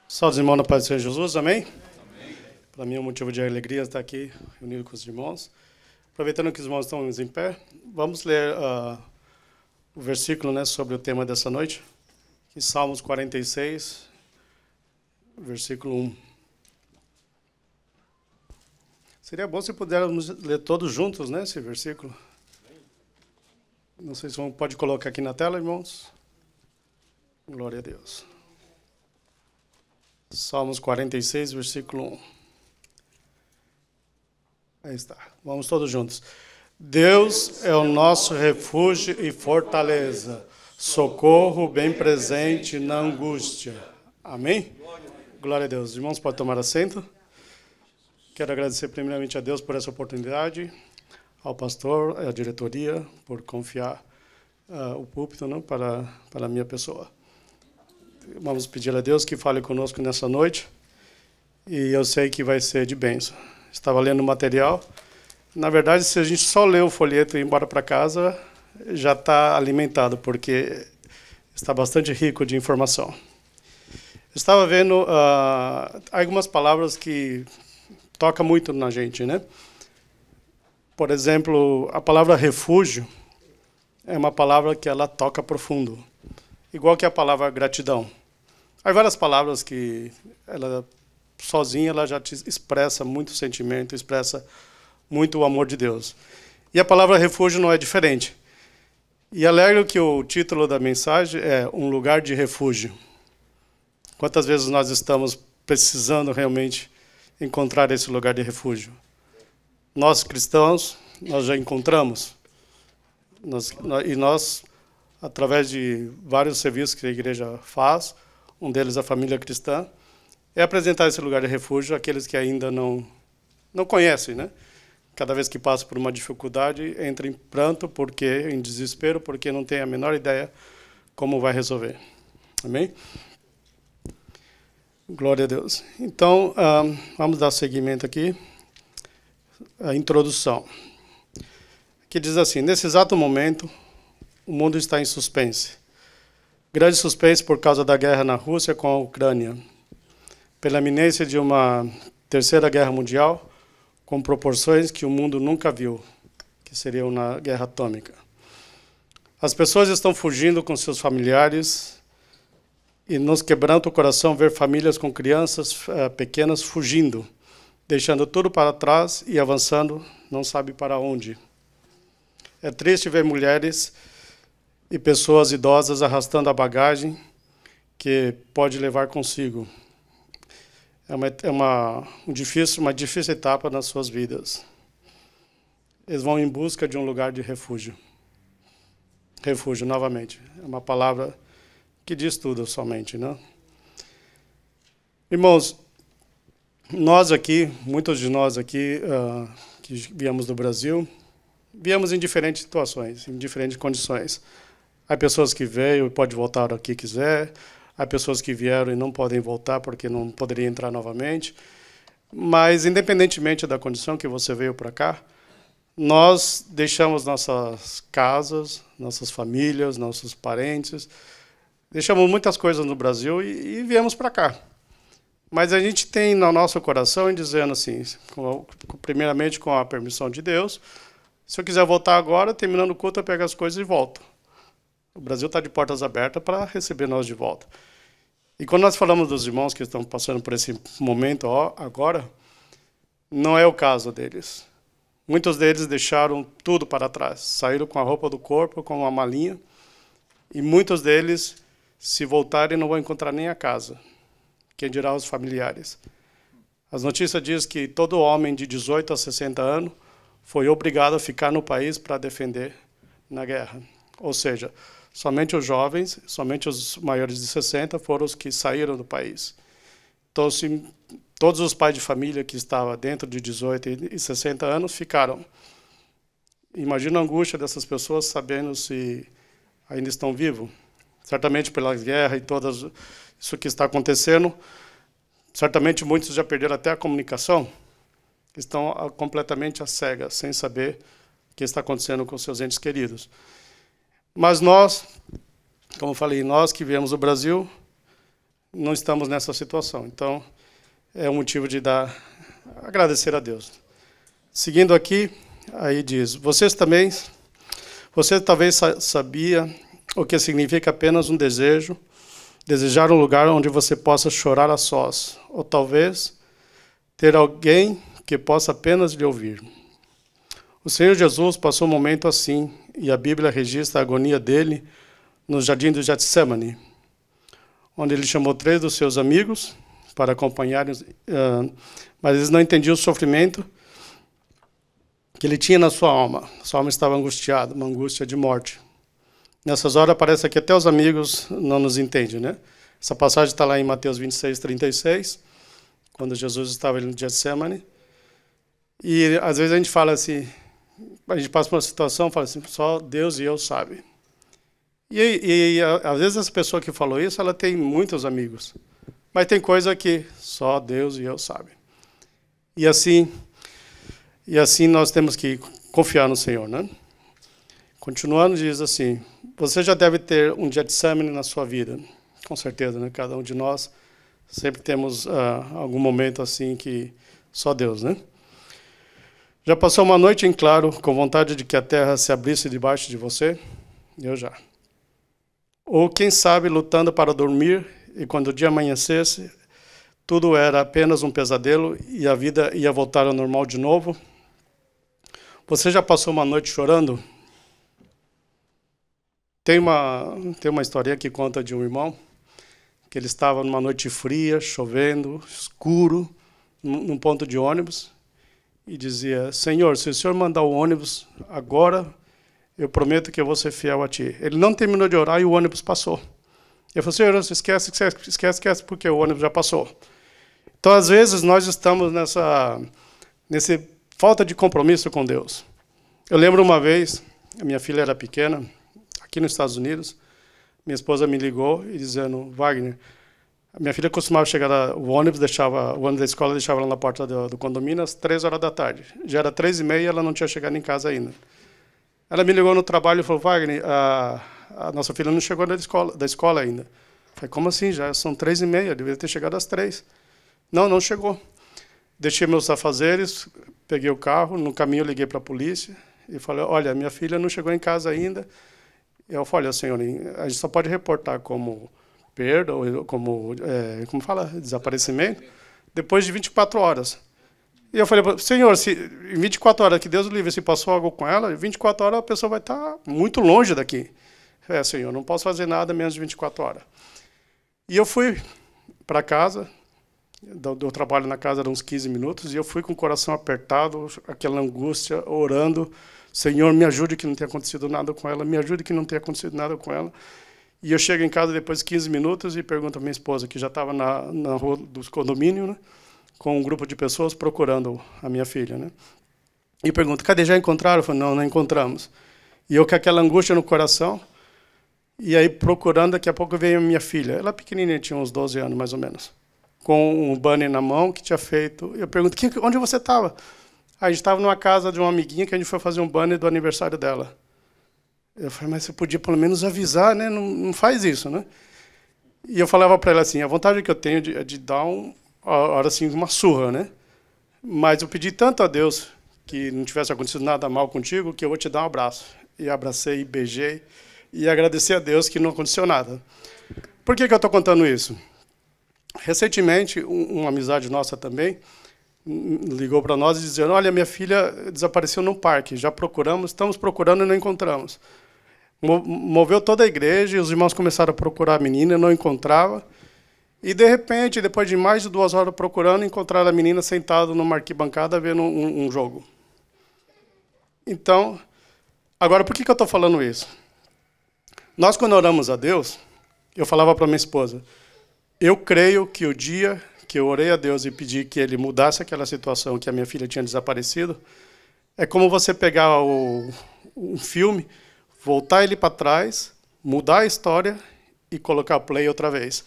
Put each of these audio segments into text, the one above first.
Salve, irmão, na paz do Senhor Jesus, amém? Para mim é um motivo de alegria estar aqui reunido com os irmãos. Aproveitando que os irmãos estão em pé, vamos ler o versículo, né, sobre o tema dessa noite, em Salmos 46, versículo 1. Seria bom se pudermos ler todos juntos, né, esse versículo. Não sei se pode colocar aqui na tela, irmãos. Glória a Deus. Salmos 46, versículo 1. Aí está. Vamos todos juntos. Deus é o nosso refúgio e fortaleza, socorro bem presente na angústia. Amém? Glória a Deus. Irmãos, podem tomar assento. Quero agradecer primeiramente a Deus por essa oportunidade, ao pastor, à diretoria, por confiar o púlpito, não, para a minha pessoa. Vamos pedir a Deus que fale conosco nessa noite, e eu sei que vai ser de bênção. Estava lendo o material. Na verdade, se a gente só ler o folheto e ir embora para casa, já está alimentado, porque está bastante rico de informação. Estava vendo algumas palavras que tocam muito na gente, né? Por exemplo, a palavra refúgio é uma palavra que ela toca profundo, igual que a palavra gratidão. Há várias palavras que ela sozinha ela já te expressa muito sentimento, expressa muito o amor de Deus. E a palavra refúgio não é diferente. E alegro que o título da mensagem é Um Lugar de Refúgio. Quantas vezes nós estamos precisando realmente encontrar esse lugar de refúgio? Nós cristãos, nós já encontramos. Nós, através de vários serviços que a igreja faz, um deles a família cristã, é apresentar esse lugar de refúgio àqueles que ainda não conhecem, né? Cada vez que passa por uma dificuldade, entra em pranto, em desespero, porque não tem a menor ideia como vai resolver. Amém? Glória a Deus. Então, vamos dar seguimento aqui. A introdução. Que diz assim: nesse exato momento, o mundo está em suspense. Grande suspense por causa da guerra na Rússia com a Ucrânia, pela iminência de uma terceira guerra mundial, com proporções que o mundo nunca viu, que seria uma guerra atômica. As pessoas estão fugindo com seus familiares e nos quebranta o coração ver famílias com crianças pequenas fugindo, deixando tudo para trás e avançando, não sabe para onde. É triste ver mulheres e pessoas idosas arrastando a bagagem que pode levar consigo. É uma difícil etapa nas suas vidas. Eles vão em busca de um lugar de refúgio. Refúgio, novamente. É uma palavra que diz tudo somente, né? Irmãos, muitos de nós aqui que viemos do Brasil, viemos em diferentes situações, em diferentes condições. Há pessoas que veio e pode voltar aqui quiser. Há pessoas que vieram e não podem voltar porque não poderiam entrar novamente. Mas, independentemente da condição que você veio para cá, nós deixamos nossas casas, nossas famílias, nossos parentes, deixamos muitas coisas no Brasil e viemos para cá. Mas a gente tem no nosso coração dizendo assim, primeiramente com a permissão de Deus, se eu quiser voltar agora, terminando o culto, eu pego as coisas e volto. O Brasil está de portas abertas para receber nós de volta. E quando nós falamos dos irmãos que estão passando por esse momento agora, não é o caso deles. Muitos deles deixaram tudo para trás, saíram com a roupa do corpo, com uma malinha, e muitos deles, se voltarem, não vão encontrar nem a casa, quem dirá os familiares. As notícias dizem que todo homem de 18 a 60 anos foi obrigado a ficar no país para defender na guerra. Ou seja, somente os jovens, somente os maiores de 60 foram os que saíram do país. Então, todos os pais de família que estavam dentro de 18 e 60 anos ficaram. Imagina a angústia dessas pessoas sabendo se ainda estão vivos. Certamente pela guerra e tudo isso que está acontecendo, certamente muitos já perderam até a comunicação, estão completamente às cegas, sem saber o que está acontecendo com seus entes queridos. Mas nós, como eu falei, nós que viemos do Brasil, não estamos nessa situação. Então, é um motivo de agradecer a Deus. Seguindo aqui, aí diz, você talvez sabia o que significa apenas um desejo, desejar um lugar onde você possa chorar a sós, ou talvez ter alguém que possa apenas lhe ouvir. O Senhor Jesus passou um momento assim, e a Bíblia registra a agonia dele no jardim do Getsemane, onde ele chamou 3 dos seus amigos para acompanharem, mas eles não entendiam o sofrimento que ele tinha na sua alma. Sua alma estava angustiada, uma angústia de morte. Nessas horas parece que até os amigos não nos entendem, né? Essa passagem está lá em Mateus 26, 36, quando Jesus estava ali no Getsemane. E às vezes a gente fala assim, a gente passa por uma situação, fala assim, só Deus e eu sabem. E às vezes essa pessoa que falou isso, ela tem muitos amigos. Mas tem coisa que só Deus e eu sabem. E assim nós temos que confiar no Senhor, né? Continuando, diz assim, você já deve ter um Getsemane na sua vida. Com certeza, né? Cada um de nós sempre temos algum momento assim que só Deus, né? Já passou uma noite em claro, com vontade de que a terra se abrisse debaixo de você? Eu já. Ou, quem sabe, lutando para dormir, e quando o dia amanhecesse, tudo era apenas um pesadelo e a vida ia voltar ao normal de novo? Você já passou uma noite chorando? Tem uma historinha que conta de um irmão, que ele estava numa noite fria, chovendo, escuro, num ponto de ônibus, e dizia, Senhor, se o Senhor mandar o ônibus agora, eu prometo que eu vou ser fiel a Ti. Ele não terminou de orar e o ônibus passou. Ele falou, Senhor, esquece, porque o ônibus já passou. Então, às vezes, nós estamos nessa falta de compromisso com Deus. Eu lembro uma vez, a minha filha era pequena, aqui nos Estados Unidos, minha esposa me ligou e dizendo, Wagner, a minha filha costumava chegar, o ônibus da escola deixava ela na porta do condomínio às 3 horas da tarde. Já era 3h30 e ela não tinha chegado em casa ainda. Ela me ligou no trabalho e falou, Wagner, a nossa filha não chegou da escola ainda. Eu falei, como assim? Já são 3h30, deveria ter chegado às 3. Não chegou. Deixei meus afazeres, peguei o carro, no caminho eu liguei para a polícia e falei, olha, minha filha não chegou em casa ainda. Eu falei, senhor, a gente só pode reportar como perda, ou como fala, desaparecimento, depois de 24 horas. E eu falei, senhor, se em 24 horas, que Deus o livre, se passou algo com ela, em 24 horas a pessoa vai estar muito longe daqui. Senhor, não posso fazer nada menos de 24 horas. E eu fui para casa, do trabalho na casa eram uns 15 minutos, e eu fui com o coração apertado, aquela angústia, orando, Senhor, me ajude que não tenha acontecido nada com ela, me ajude que não tenha acontecido nada com ela. E eu chego em casa depois de 15 minutos e pergunto à minha esposa, que já estava na rua do condomínio, né, com um grupo de pessoas procurando a minha filha, né? E pergunto, cadê, já encontraram? Eu falo, não encontramos. E eu com aquela angústia no coração, e aí procurando, daqui a pouco veio a minha filha. Ela pequenininha, tinha uns 12 anos mais ou menos, com um banner na mão que tinha feito. Eu pergunto, onde você estava? A gente estava numa casa de uma amiguinha que a gente foi fazer um banner do aniversário dela. Eu falei, mas você podia pelo menos avisar, né? Não faz isso, né? E eu falava para ela assim, a vontade que eu tenho é de dar assim, uma surra, né? Mas eu pedi tanto a Deus que não tivesse acontecido nada mal contigo, que eu vou te dar um abraço. E abracei, beijei, e agradeci a Deus que não aconteceu nada. Por que eu estou contando isso? Recentemente, uma amizade nossa também ligou para nós e dizendo, olha, minha filha desapareceu no parque, já procuramos, estamos procurando e não encontramos. Moveu toda a igreja e os irmãos começaram a procurar a menina, não encontrava. E, de repente, depois de mais de 2 horas procurando, encontraram a menina sentada numa arquibancada vendo um jogo. Então, agora, por que eu estou falando isso? Nós, quando oramos a Deus, eu falava para minha esposa, eu creio que o dia que eu orei a Deus e pedi que Ele mudasse aquela situação que a minha filha tinha desaparecido, é como você pegar um filme, voltar ele para trás, mudar a história e colocar play outra vez.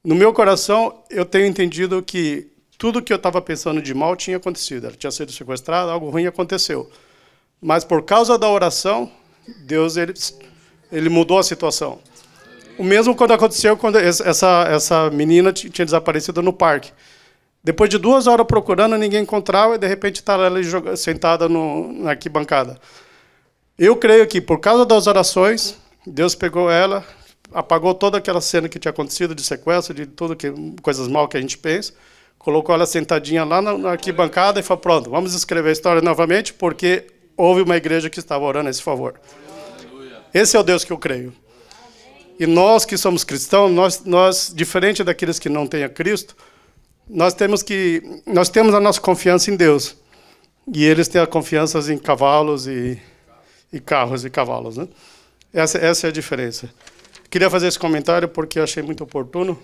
No meu coração, eu tenho entendido que tudo que eu estava pensando de mal tinha acontecido. Ela tinha sido sequestrada, algo ruim aconteceu. Mas por causa da oração, Deus ele mudou a situação. O mesmo quando aconteceu quando essa menina tinha desaparecido no parque. Depois de 2 horas procurando, ninguém encontrava e, de repente, estava ela sentada na arquibancada. Eu creio que, por causa das orações, Deus pegou ela, apagou toda aquela cena que tinha acontecido de sequestro, de tudo coisas mal que a gente pensa, colocou ela sentadinha lá na arquibancada e falou, pronto, vamos escrever a história novamente, porque houve uma igreja que estava orando a esse favor. Esse é o Deus que eu creio. E nós que somos cristãos, nós diferente daqueles que não têm a Cristo, nós temos a nossa confiança em Deus. E eles têm a confiança em cavalos e carros e cavalos, né? Essa é a diferença. Queria fazer esse comentário porque eu achei muito oportuno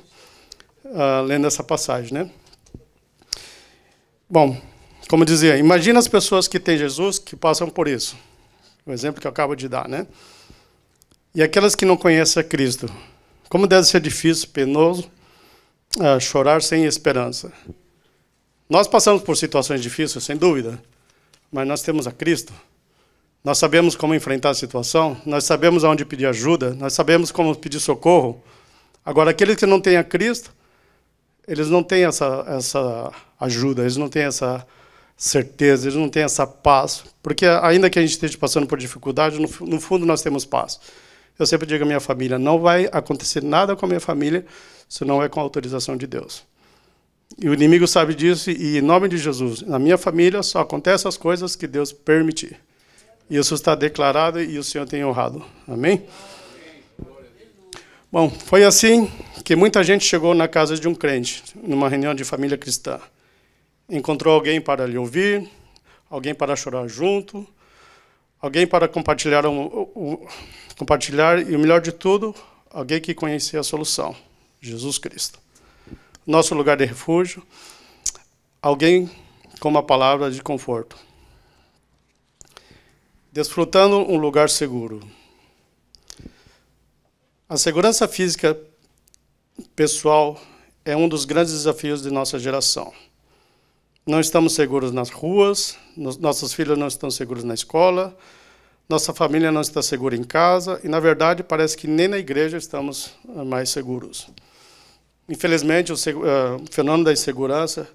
lendo essa passagem, né? Bom, como dizia, imagina as pessoas que têm Jesus que passam por isso. O exemplo que eu acabo de dar, né? E aquelas que não conhecem a Cristo. Como deve ser difícil, penoso, chorar sem esperança. Nós passamos por situações difíceis, sem dúvida, mas nós temos a Cristo. Nós sabemos como enfrentar a situação, nós sabemos aonde pedir ajuda, nós sabemos como pedir socorro. Agora, aqueles que não têm a Cristo, eles não têm essa ajuda, eles não têm essa certeza, eles não têm essa paz. Porque ainda que a gente esteja passando por dificuldade, no fundo nós temos paz. Eu sempre digo à minha família, não vai acontecer nada com a minha família se não é com a autorização de Deus. E o inimigo sabe disso, e em nome de Jesus, na minha família só acontecem as coisas que Deus permitir. Isso está declarado e o Senhor tem honrado. Amém? Bom, foi assim que muita gente chegou na casa de um crente, numa reunião de família cristã. Encontrou alguém para lhe ouvir, alguém para chorar junto, alguém para compartilhar, e o melhor de tudo, alguém que conhecia a solução, Jesus Cristo. Nosso lugar de refúgio, alguém com uma palavra de conforto. Desfrutando um lugar seguro. A segurança física pessoal é um dos grandes desafios de nossa geração. Não estamos seguros nas ruas, nossos filhos não estão seguros na escola, nossa família não está segura em casa, e, na verdade, parece que nem na igreja estamos mais seguros. Infelizmente, o fenômeno da insegurança,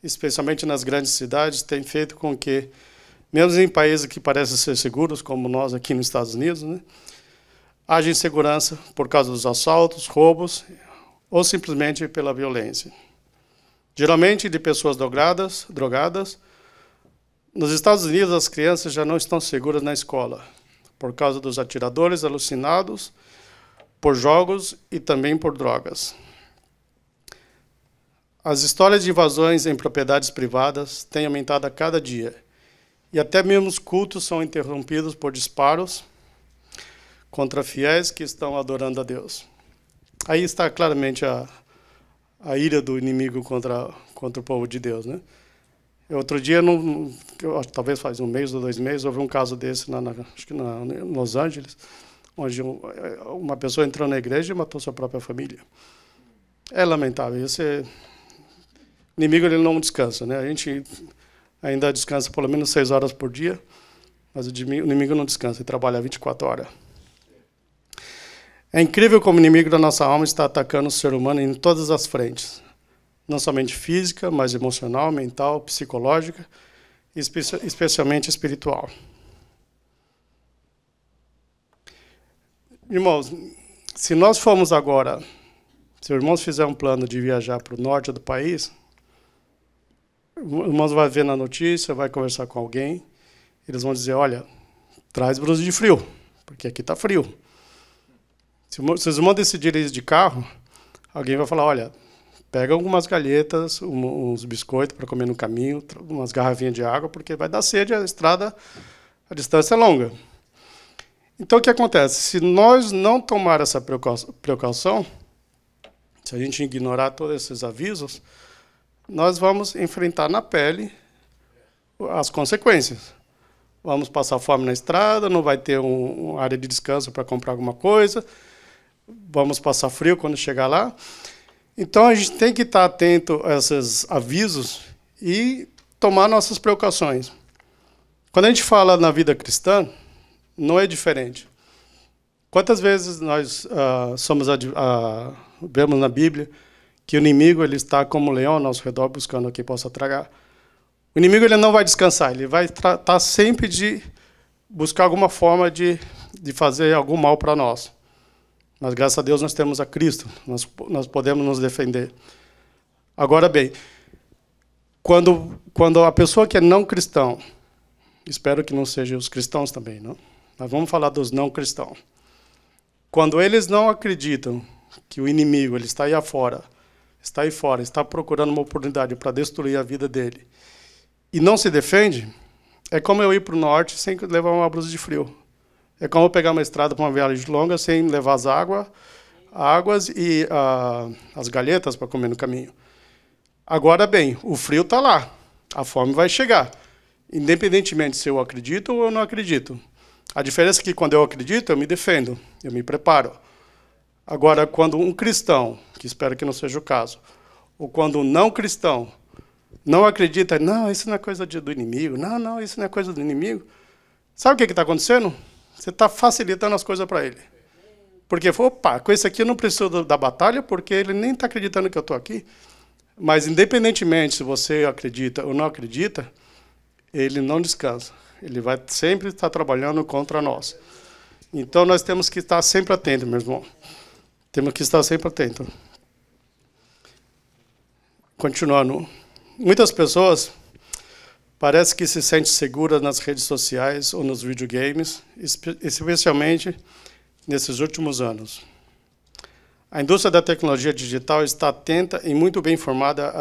especialmente nas grandes cidades, tem feito com que, mesmo em países que parecem ser seguros, como nós aqui nos Estados Unidos, né, haja insegurança por causa dos assaltos, roubos, ou simplesmente pela violência. Geralmente de pessoas drogadas. Nos Estados Unidos, as crianças já não estão seguras na escola, por causa dos atiradores alucinados, por jogos e também por drogas. As histórias de invasões em propriedades privadas têm aumentado a cada dia. E até mesmo os cultos são interrompidos por disparos contra fiéis que estão adorando a Deus. Aí está claramente a ira do inimigo contra o povo de Deus, né? Outro dia, talvez faz 1 mês ou 2 meses, houve um caso desse acho que em Los Angeles, onde uma pessoa entrou na igreja e matou sua própria família. É lamentável. O inimigo ele não descansa, né? A gente ainda descansa pelo menos 6 horas por dia, mas o inimigo não descansa, ele trabalha 24 horas. É incrível como o inimigo da nossa alma está atacando o ser humano em todas as frentes. Não somente física, mas emocional, mental, psicológica e especialmente espiritual. Irmãos, se nós formos agora, se os irmãos fizerem um plano de viajar para o norte do país, os irmãos vão ver na notícia, vai conversar com alguém, eles vão dizer, olha, traz blusa de frio, porque aqui está frio. Se os irmãos decidirem ir de carro, alguém vai falar, olha, pega algumas galhetas, uns biscoitos para comer no caminho, umas garrafinhas de água, porque vai dar sede, a distância é longa. Então, o que acontece? Se nós não tomar essa precaução, se a gente ignorar todos esses avisos, nós vamos enfrentar na pele as consequências. Vamos passar fome na estrada, não vai ter uma área de descanso para comprar alguma coisa, vamos passar frio quando chegar lá. Então, a gente tem que estar atento a esses avisos e tomar nossas precauções. Quando a gente fala na vida cristã, não é diferente. Quantas vezes nós vemos na Bíblia que o inimigo ele está como um leão ao nosso redor buscando a quem possa tragar? O inimigo ele não vai descansar, ele vai tratar sempre de buscar alguma forma de fazer algum mal para nós. Mas, graças a Deus, nós temos a Cristo, nós podemos nos defender. Agora bem, quando a pessoa que é não cristão, espero que não sejam os cristãos também, não? Mas vamos falar dos não cristãos. Quando eles não acreditam que o inimigo ele está aí fora, está procurando uma oportunidade para destruir a vida dele, e não se defende, é como eu ir para o norte sem levar uma blusa de frio. É como eu pegar uma estrada para uma viagem longa sem levar as águas e as galhetas para comer no caminho. Agora bem, o frio está lá, a fome vai chegar, independentemente se eu acredito ou eu não acredito. A diferença é que quando eu acredito, eu me defendo, eu me preparo. Agora, quando um cristão, que espero que não seja o caso, ou quando um não cristão não acredita, não, isso não é coisa do inimigo, não, isso não é coisa do inimigo, sabe o que está acontecendo? Você está facilitando as coisas para ele. Porque, opa, com esse aqui eu não preciso da batalha, porque ele nem está acreditando que eu estou aqui. Mas, independentemente se você acredita ou não acredita, ele não descansa. Ele vai sempre estar trabalhando contra nós. Então, nós temos que estar sempre atentos, meu irmão. Temos que estar sempre atentos. Continuando. Muitas pessoas parecem que se sentem seguras nas redes sociais ou nos videogames, especialmente nesses últimos anos. A indústria da tecnologia digital está atenta e muito bem informada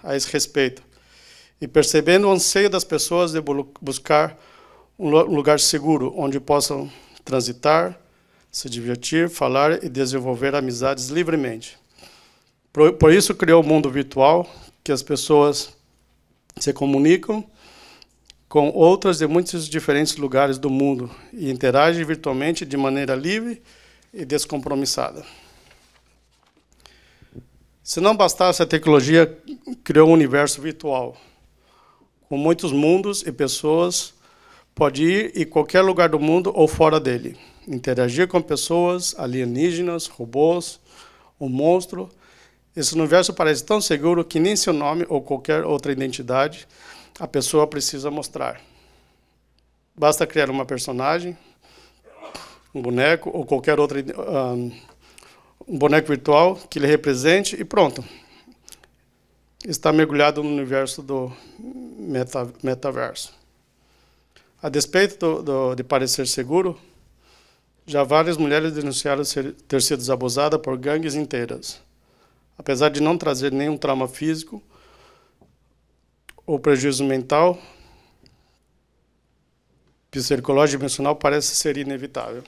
a esse respeito, e percebendo o anseio das pessoas de buscar um lugar seguro, onde possam transitar, se divertir, falar e desenvolver amizades livremente. Por isso criou o mundo virtual, que as pessoas se comunicam com outras de muitos diferentes lugares do mundo e interagem virtualmente de maneira livre e descompromissada. Se não bastasse, a tecnologia criou um universo virtual, com muitos mundos e pessoas, pode ir em qualquer lugar do mundo ou fora dele, interagir com pessoas, alienígenas, robôs, um monstro. Esse universo parece tão seguro que nem seu nome ou qualquer outra identidade a pessoa precisa mostrar. Basta criar uma personagem, um boneco ou qualquer outro um boneco virtual que lhe represente e pronto. Está mergulhado no universo do metaverso. A despeito de parecer seguro, já várias mulheres denunciaram ter sido abusadas por gangues inteiras. Apesar de não trazer nenhum trauma físico ou prejuízo mental, psicológico e emocional parece ser inevitável.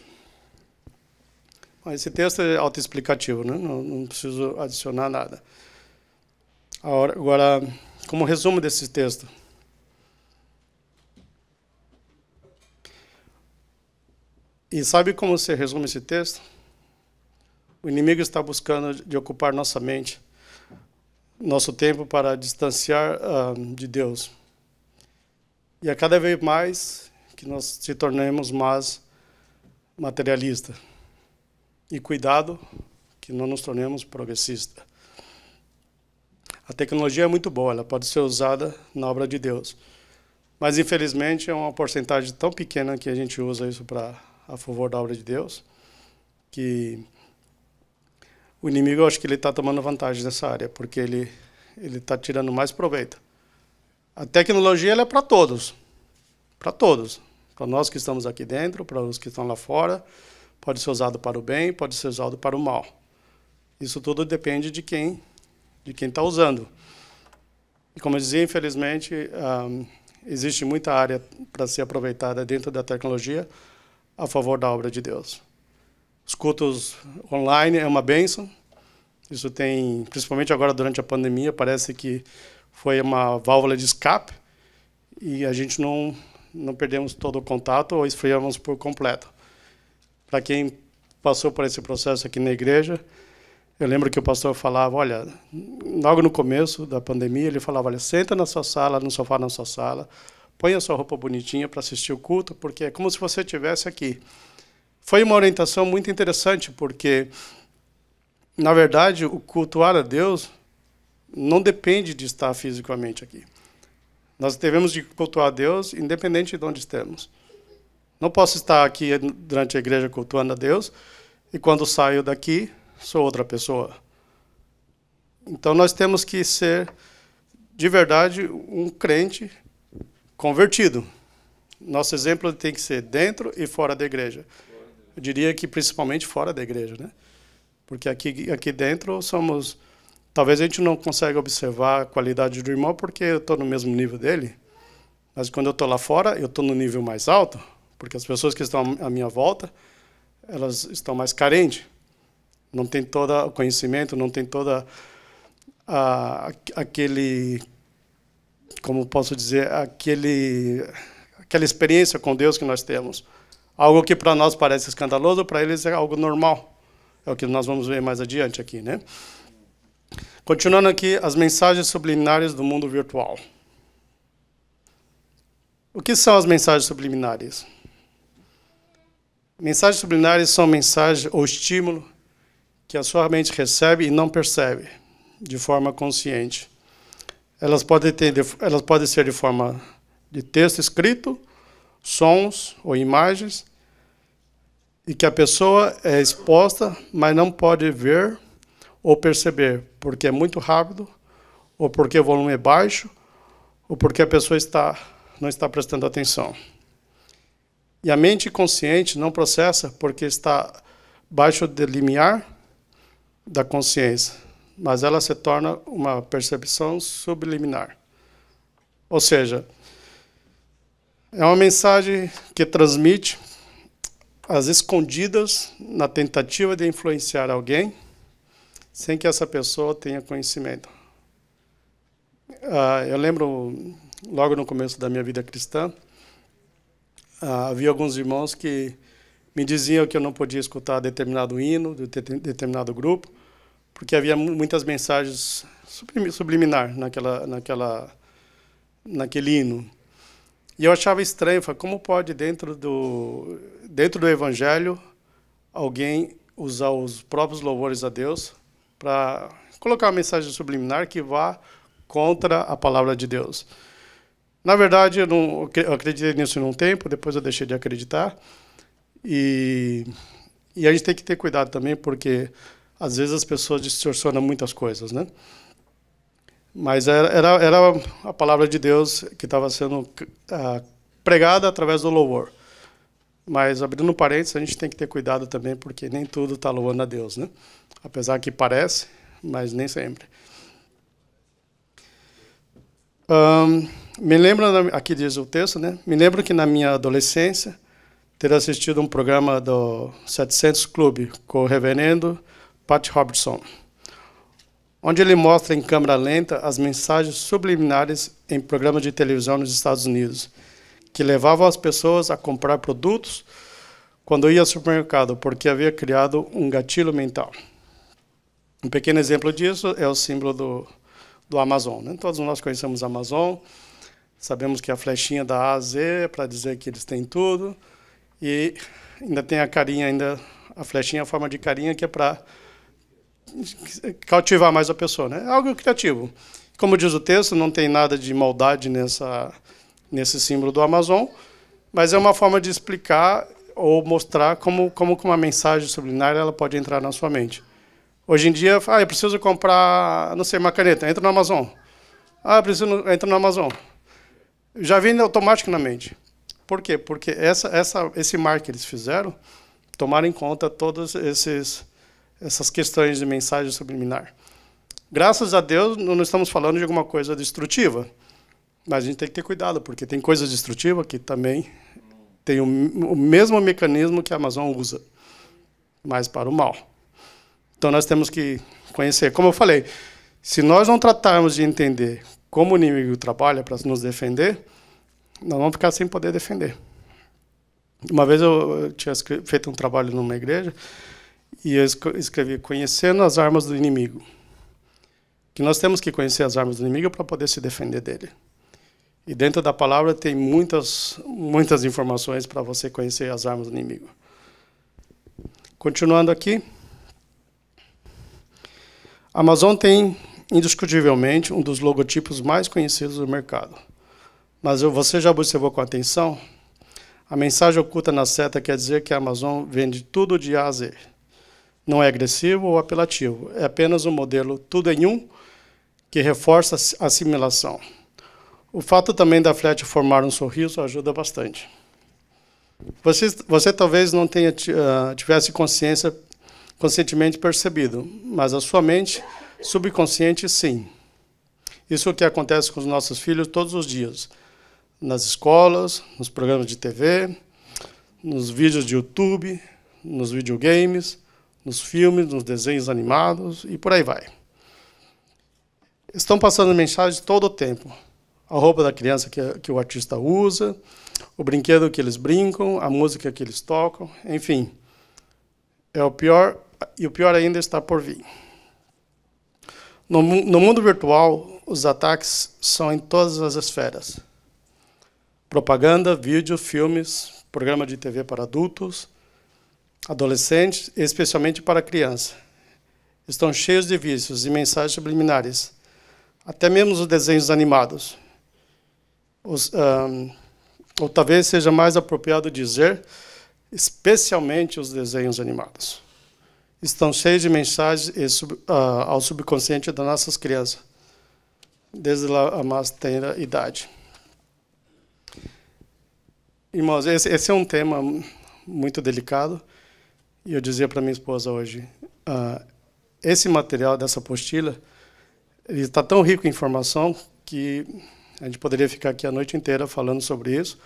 Esse texto é autoexplicativo, né? Não preciso adicionar nada. Agora, como resumo desse texto, e sabe como se resume esse texto? O inimigo está buscando de ocupar nossa mente, nosso tempo para distanciar de Deus. E a cada vez mais que nós se tornemos mais materialistas. E cuidado que não nos tornemos progressistas. A tecnologia é muito boa, ela pode ser usada na obra de Deus. Mas, infelizmente, é uma porcentagem tão pequena que a gente usa isso a favor da obra de Deus, que o inimigo, eu acho que ele está tomando vantagem nessa área, porque ele está tirando mais proveito. A tecnologia ela é para todos. Para todos. Para nós que estamos aqui dentro, para os que estão lá fora. Pode ser usado para o bem, pode ser usado para o mal. Isso tudo depende de quem está usando. E como eu dizia, infelizmente, existe muita área para ser aproveitada dentro da tecnologia a favor da obra de Deus. Os cultos online é uma bênção. Isso tem, principalmente agora durante a pandemia, parece que foi uma válvula de escape e a gente não perdemos todo o contato ou esfriamos por completo. Para quem passou por esse processo aqui na igreja, eu lembro que o pastor falava, olha, logo no começo da pandemia, ele falava, olha, senta na sua sala, no sofá na sua sala, põe a sua roupa bonitinha para assistir o culto, porque é como se você estivesse aqui. Foi uma orientação muito interessante, porque, na verdade, o cultuar a Deus não depende de estar fisicamente aqui. Nós devemos de cultuar a Deus independente de onde estamos. Não posso estar aqui durante a igreja cultuando a Deus e quando saio daqui sou outra pessoa. Então nós temos que ser, de verdade, um crente convertido. Nosso exemplo tem que ser dentro e fora da igreja. Eu diria que principalmente fora da igreja, né? Porque aqui dentro somos... Talvez a gente não consiga observar a qualidade do irmão porque eu estou no mesmo nível dele. Mas quando eu estou lá fora, eu estou no nível mais alto, porque as pessoas que estão à minha volta, elas estão mais carentes. Não tem todo o conhecimento, não tem toda aquele... Como posso dizer? Aquela experiência com Deus que nós temos. Algo que para nós parece escandaloso, para eles é algo normal. É o que nós vamos ver mais adiante aqui, né? Continuando aqui, as mensagens subliminares do mundo virtual. O que são as mensagens subliminares? Mensagens subliminares são mensagens ou estímulo que a sua mente recebe e não percebe de forma consciente. Elas podem ser de forma de texto escrito, sons ou imagens, e que a pessoa é exposta, mas não pode ver ou perceber, porque é muito rápido, ou porque o volume é baixo, ou porque a pessoa não está prestando atenção. E a mente consciente não processa porque está baixo do limiar da consciência, mas ela se torna uma percepção subliminar. Ou seja, é uma mensagem que transmite às escondidas na tentativa de influenciar alguém, sem que essa pessoa tenha conhecimento. Eu lembro, logo no começo da minha vida cristã, havia alguns irmãos que me diziam que eu não podia escutar determinado hino, de determinado grupo, porque havia muitas mensagens subliminar naquele hino. E eu achava estranho, como pode, dentro do Evangelho, alguém usar os próprios louvores a Deus para colocar uma mensagem subliminar que vá contra a palavra de Deus. Na verdade, eu acreditei nisso em um tempo, depois eu deixei de acreditar. E a gente tem que ter cuidado também, porque às vezes as pessoas distorcionam muitas coisas, né? Mas era a palavra de Deus que estava sendo pregada através do louvor. Mas, abrindo parênteses, a gente tem que ter cuidado também, porque nem tudo está louvando a Deus, né? Apesar que parece, mas nem sempre. Me lembro, aqui diz o texto, né? Me lembro que na minha adolescência, ter assistido um programa do 700 Club com o reverendo Pat Robertson, onde ele mostra em câmera lenta as mensagens subliminares em programas de televisão nos Estados Unidos, que levavam as pessoas a comprar produtos quando ia ao supermercado, porque havia criado um gatilho mental. Um pequeno exemplo disso é o símbolo do Amazon, né? Todos nós conhecemos a Amazon, sabemos que a flechinha da A a Z é para dizer que eles têm tudo, e ainda tem a carinha, a flechinha a forma de carinha, que é para cautivar mais a pessoa, né? É algo criativo. Como diz o texto, não tem nada de maldade nesse símbolo do Amazon, mas é uma forma de explicar ou mostrar como uma mensagem subliminar ela pode entrar na sua mente. Hoje em dia, eu preciso comprar, não sei, uma caneta, entra no Amazon. Entra no Amazon. Já vem automático na mente. Por quê? Porque esse marketing que eles fizeram, tomaram em conta todas essas questões de mensagem subliminar. Graças a Deus, não estamos falando de alguma coisa destrutiva, mas a gente tem que ter cuidado, porque tem coisas destrutivas que também tem o mesmo mecanismo que a Amazon usa, mas para o mal. Então nós temos que conhecer. Como eu falei, se nós não tratarmos de entender como o inimigo trabalha para nos defender, nós vamos ficar sem poder defender. Uma vez eu tinha feito um trabalho numa igreja e eu escrevi conhecendo as armas do inimigo. Que nós temos que conhecer as armas do inimigo para poder se defender dele. E dentro da palavra tem muitas informações para você conhecer as armas do inimigo. Continuando aqui, a Amazon tem, indiscutivelmente, um dos logotipos mais conhecidos do mercado. Mas você já observou com atenção? A mensagem oculta na seta quer dizer que a Amazon vende tudo de A a Z. Não é agressivo ou apelativo, é apenas um modelo tudo em um que reforça a assimilação. O fato também da Flat formar um sorriso ajuda bastante. Você talvez não tivesse conscientemente percebido, mas a sua mente subconsciente, sim. Isso é o que acontece com os nossos filhos todos os dias, nas escolas, nos programas de TV, nos vídeos de YouTube, nos videogames, nos filmes, nos desenhos animados e por aí vai. Estão passando mensagens todo o tempo. A roupa da criança que o artista usa, o brinquedo que eles brincam, a música que eles tocam, enfim. É o pior, e o pior ainda está por vir. No mundo virtual, os ataques são em todas as esferas. Propaganda, vídeo, filmes, programa de TV para adultos, adolescentes, e especialmente para crianças. Estão cheios de vícios e mensagens subliminares. Até mesmo os desenhos animados. Ou talvez seja mais apropriado dizer, especialmente os desenhos animados. Estão cheios de mensagens ao subconsciente das nossas crianças, desde a mais tenra idade. Irmãos, esse é um tema muito delicado, e eu dizia para minha esposa hoje, esse material dessa apostila, ele está tão rico em informação que a gente poderia ficar aqui a noite inteira falando sobre isso,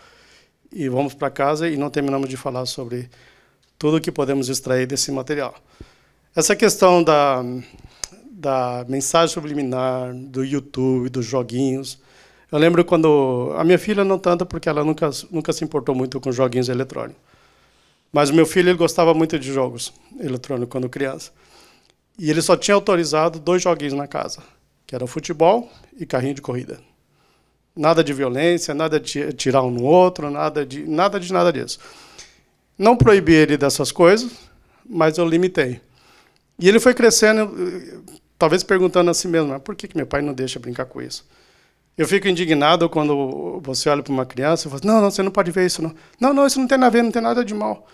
e vamos para casa e não terminamos de falar sobre tudo o que podemos extrair desse material. Essa questão da mensagem subliminar, do YouTube, dos joguinhos. Eu lembro quando... A minha filha não tanto, porque ela nunca se importou muito com joguinhos eletrônicos. Mas o meu filho ele gostava muito de jogos eletrônicos quando criança. E ele só tinha autorizado 2 joguinhos na casa, que era futebol e carrinho de corrida. Nada de violência, nada de tirar um no outro, nada disso. Não proibi ele dessas coisas, mas eu limitei. E ele foi crescendo, talvez perguntando a si mesmo, mas por que meu pai não deixa brincar com isso? Eu fico indignado quando você olha para uma criança e fala, não, você não pode ver isso, não. Não, isso não tem nada a ver, não tem nada de mal.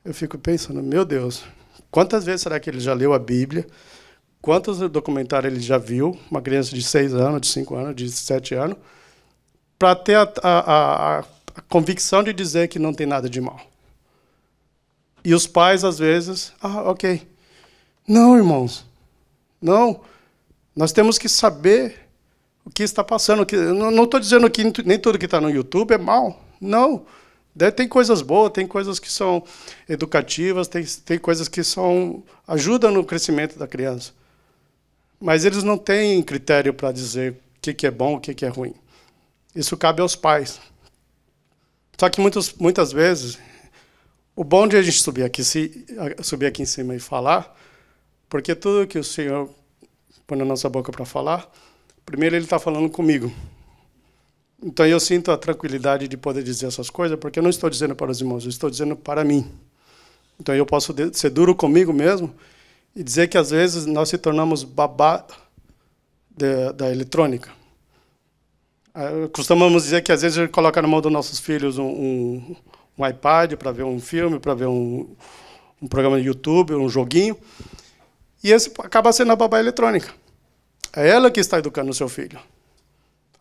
Eu fico pensando, meu Deus, quantas vezes será que ele já leu a Bíblia? Quantos documentários ele já viu? Uma criança de 6 anos, de 5 anos, de 7 anos, para ter a convicção de dizer que não tem nada de mal. E os pais, às vezes, ok. Não, irmãos, não. Nós temos que saber o que está passando. Não estou dizendo que nem tudo que está no YouTube é mal. Não. Tem coisas boas, tem coisas que são educativas, tem coisas que ajudam no crescimento da criança. Mas eles não têm critério para dizer o que é bom, o que é ruim. Isso cabe aos pais. Só que muitas vezes, o bom de a gente subir aqui em cima e falar, porque tudo que o Senhor põe na nossa boca para falar, primeiro Ele está falando comigo. Então eu sinto a tranquilidade de poder dizer essas coisas, porque eu não estou dizendo para os irmãos, eu estou dizendo para mim. Então eu posso ser duro comigo mesmo e dizer que às vezes nós se tornamos babá da eletrônica. Costumamos dizer que às vezes a gente coloca na mão dos nossos filhos um iPad para ver um filme, para ver um programa de YouTube, um joguinho, e esse acaba sendo a babá eletrônica. É ela que está educando o seu filho.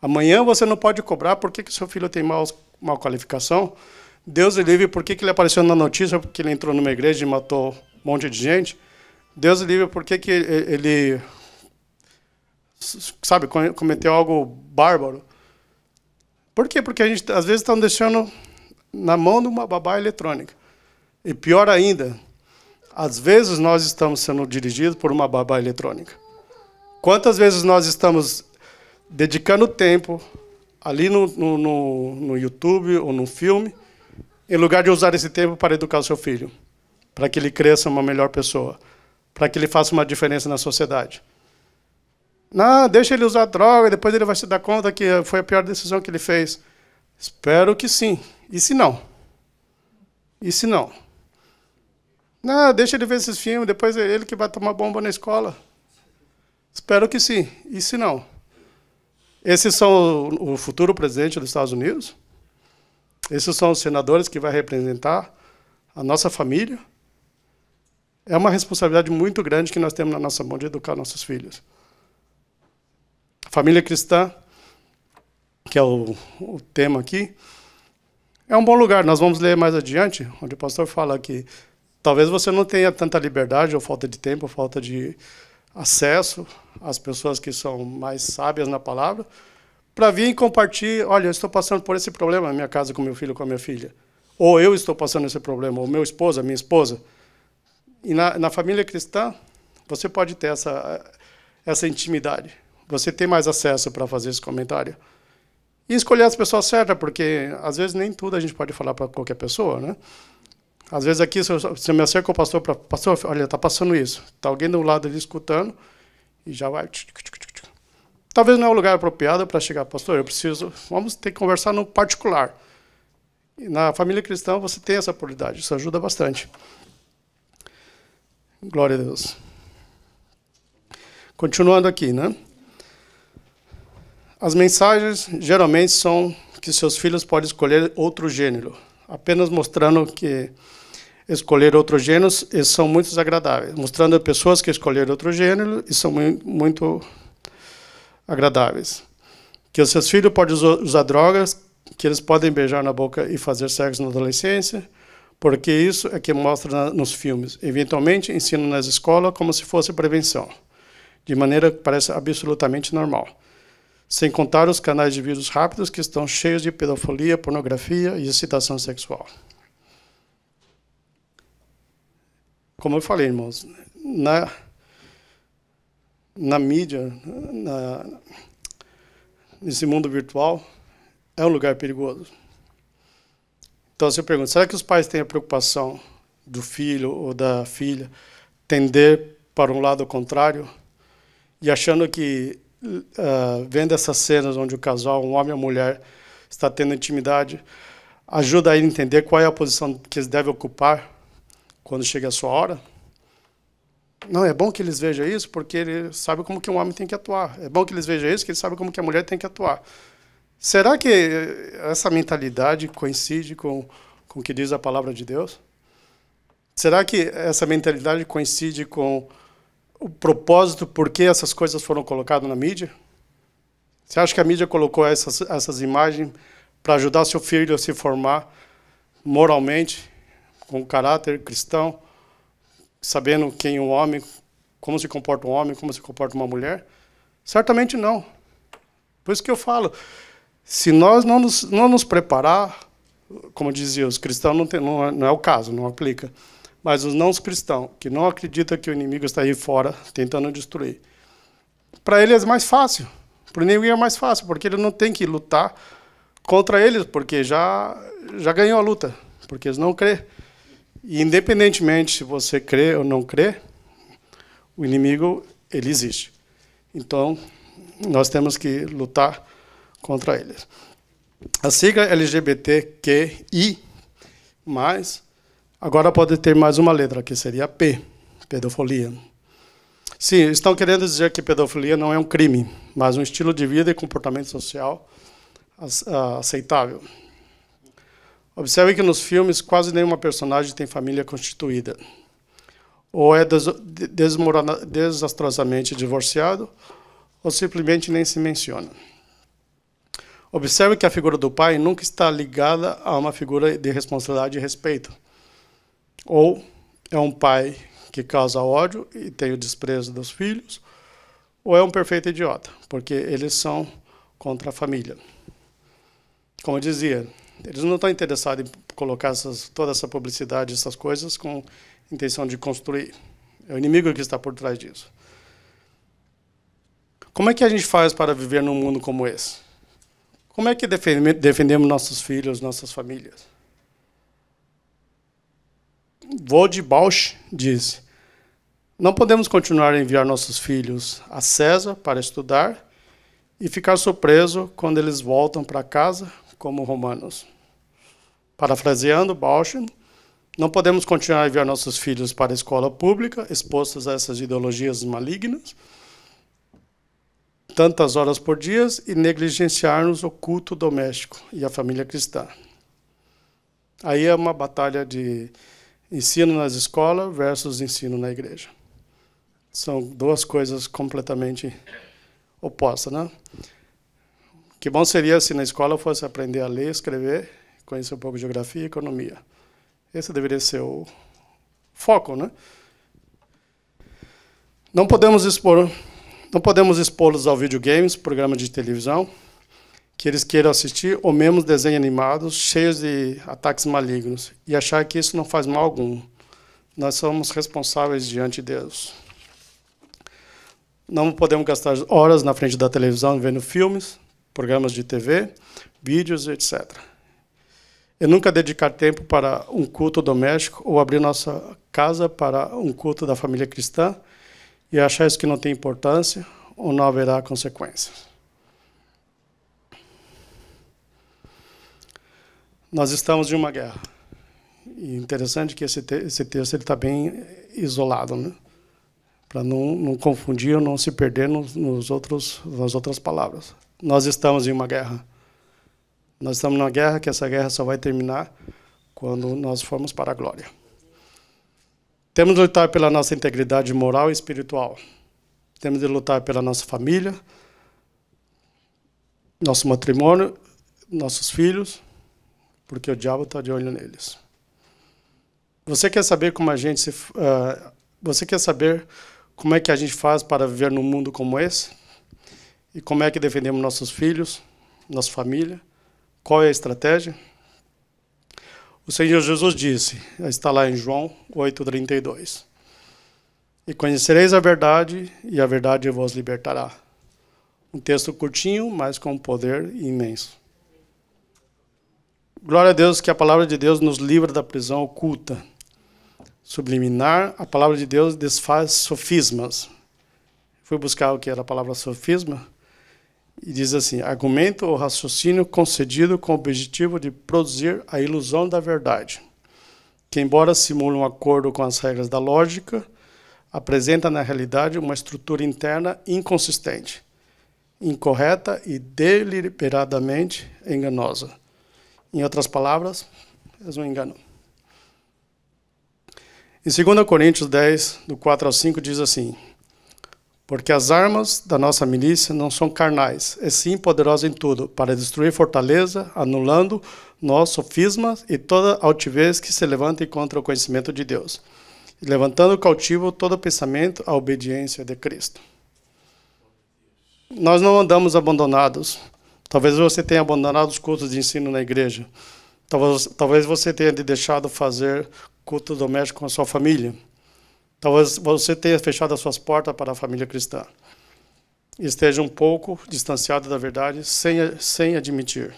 Amanhã você não pode cobrar porque o seu filho tem mal qualificação. Deus o livre, porque ele apareceu na notícia porque ele entrou numa igreja e matou um monte de gente. Deus o livre, porque ele cometeu algo bárbaro. Por quê? Porque a gente, às vezes, está deixando na mão de uma babá eletrônica. E pior ainda, às vezes nós estamos sendo dirigidos por uma babá eletrônica. Quantas vezes nós estamos dedicando tempo ali no YouTube ou no filme, em lugar de usar esse tempo para educar o seu filho, para que ele cresça uma melhor pessoa, para que ele faça uma diferença na sociedade. Não, deixa ele usar droga, depois ele vai se dar conta que foi a pior decisão que ele fez. Espero que sim. E se não? E se não? Não, deixa ele ver esses filmes, depois é ele que vai tomar bomba na escola. Espero que sim. E se não? Esses são o futuro presidente dos Estados Unidos? Esses são os senadores que vai representar a nossa família? É uma responsabilidade muito grande que nós temos na nossa mão de educar nossos filhos. A família cristã, que é o tema aqui, é um bom lugar. Nós vamos ler mais adiante, onde o pastor fala que talvez você não tenha tanta liberdade, ou falta de tempo, ou falta de acesso às pessoas que são mais sábias na palavra, para vir e compartilhar, olha, eu estou passando por esse problema na minha casa com meu filho, com a minha filha. Ou eu estou passando esse problema, ou meu esposo, a minha esposa. E na família cristã, você pode ter essa intimidade. Você tem mais acesso para fazer esse comentário. E escolher as pessoas certas, porque às vezes nem tudo a gente pode falar para qualquer pessoa, né? Às vezes aqui, se eu me acerco ao pastor, pastor, olha, está passando isso. Está alguém do lado ali escutando e já vai... Talvez não é o lugar apropriado para chegar, pastor, vamos ter que conversar no particular. E na família cristã você tem essa oportunidade, isso ajuda bastante. Glória a Deus. Continuando aqui, né? As mensagens geralmente são que seus filhos podem escolher outro gênero, apenas mostrando que escolher outro gênero eles são muito desagradáveis, mostrando pessoas que escolheram outro gênero e são muito agradáveis. Que os seus filhos podem usar drogas, que eles podem beijar na boca e fazer sexo na adolescência, porque isso é que mostra nos filmes. Eventualmente, ensinam nas escolas como se fosse prevenção, de maneira que parece absolutamente normal. Sem contar os canais de vídeos rápidos que estão cheios de pedofilia, pornografia e excitação sexual. Como eu falei, irmãos, na mídia, nesse mundo virtual, é um lugar perigoso. Então, você pergunta, será que os pais têm a preocupação do filho ou da filha tender para um lado contrário e achando que, vendo essas cenas onde o casal, um homem e uma mulher, está tendo intimidade, ajuda a ele entender qual é a posição que eles devem ocupar quando chega a sua hora? Não, é bom que eles vejam isso porque ele sabe como que um homem tem que atuar. É bom que eles vejam isso porque ele sabe como que a mulher tem que atuar. Será que essa mentalidade coincide com o que diz a palavra de Deus? Será que essa mentalidade coincide com o propósito por que essas coisas foram colocadas na mídia? Você acha que a mídia colocou essas imagens para ajudar seu filho a se formar moralmente, com caráter cristão, sabendo quem é um homem, como se comporta um homem, como se comporta uma mulher? Certamente não. Por isso que eu falo, se nós não nos preparar, como dizia, os cristãos não é o caso, não aplica, mas os não cristãos, que não acreditam que o inimigo está aí fora tentando destruir, para ele é mais fácil, para o inimigo é mais fácil, porque ele não tem que lutar contra eles, porque já ganhou a luta, porque eles não crê. E independentemente se você crê ou não crê, o inimigo, ele existe. Então, nós temos que lutar contra eles. A sigla LGBTQI+, agora pode ter mais uma letra, que seria P, pedofilia. Sim, estão querendo dizer que pedofilia não é um crime, mas um estilo de vida e comportamento social aceitável. Observe que nos filmes quase nenhuma personagem tem família constituída. Ou é desastrosamente divorciado, ou simplesmente nem se menciona. Observe que a figura do pai nunca está ligada a uma figura de responsabilidade e respeito. Ou é um pai que causa ódio e tem o desprezo dos filhos, ou é um perfeito idiota, porque eles são contra a família. Como eu dizia, eles não estão interessados em colocar toda essa publicidade, essas coisas, com intenção de construir. É o inimigo que está por trás disso. Como é que a gente faz para viver num mundo como esse? Como é que defendemos nossos filhos, nossas famílias? Vold Bausch diz: não podemos continuar a enviar nossos filhos a César para estudar e ficar surpreso quando eles voltam para casa como romanos. Parafraseando Bausch, Não podemos continuar a enviar nossos filhos para a escola pública, expostos a essas ideologias malignas, tantas horas por dia, e negligenciarmos o culto doméstico e a família cristã. Aí é uma batalha de ensino nas escolas versus ensino na igreja. São duas coisas completamente opostas, né? Que bom seria se na escola fosse aprender a ler, escrever, conhecer um pouco de geografia e economia. Esse deveria ser o foco, né? Não podemos expô-los ao videogames, programas de televisão, que eles queiram assistir, ou mesmo desenhos animados cheios de ataques malignos, e achar que isso não faz mal algum. Nós somos responsáveis diante de Deus. Não podemos gastar horas na frente da televisão vendo filmes, programas de TV, vídeos, etc. E nunca dedicar tempo para um culto doméstico ou abrir nossa casa para um culto da família cristã e achar isso que não tem importância ou não haverá consequências. Nós estamos em uma guerra. E interessante que esse texto está bem isolado, né? Para não confundir ou não se perder nas outras palavras. Nós estamos em uma guerra. Nós estamos numa guerra que essa guerra só vai terminar quando nós formos para a glória. Temos de lutar pela nossa integridade moral e espiritual. Temos de lutar pela nossa família, nosso matrimônio, nossos filhos, porque o diabo está de olho neles. Você quer saber como você quer saber como é que a gente faz para viver num mundo como esse? E como é que defendemos nossos filhos, nossa família? Qual é a estratégia? O Senhor Jesus disse, está lá em João 8:32. E conhecereis a verdade, e a verdade vos libertará. Um texto curtinho, mas com um poder imenso. Glória a Deus que a palavra de Deus nos livra da prisão oculta. Subliminar, a palavra de Deus desfaz sofismas. Fui buscar o que era a palavra sofisma, e diz assim, argumento ou raciocínio concedido com o objetivo de produzir a ilusão da verdade, que embora simule um acordo com as regras da lógica, apresenta na realidade uma estrutura interna inconsistente, incorreta e deliberadamente enganosa. Em outras palavras, é um engano. Em 2 Coríntios 10, do 4 ao 5, diz assim, porque as armas da nossa milícia não são carnais, e sim poderosas em tudo, para destruir fortaleza, anulando nossos sofismas e toda altivez que se levanta contra o conhecimento de Deus, e levantando cautivo todo pensamento à obediência de Cristo. Nós não andamos abandonados. Talvez você tenha abandonado os cultos de ensino na igreja. Talvez você tenha deixado fazer culto doméstico com a sua família. Talvez você tenha fechado as suas portas para a família cristã. Esteja um pouco distanciado da verdade, sem admitir.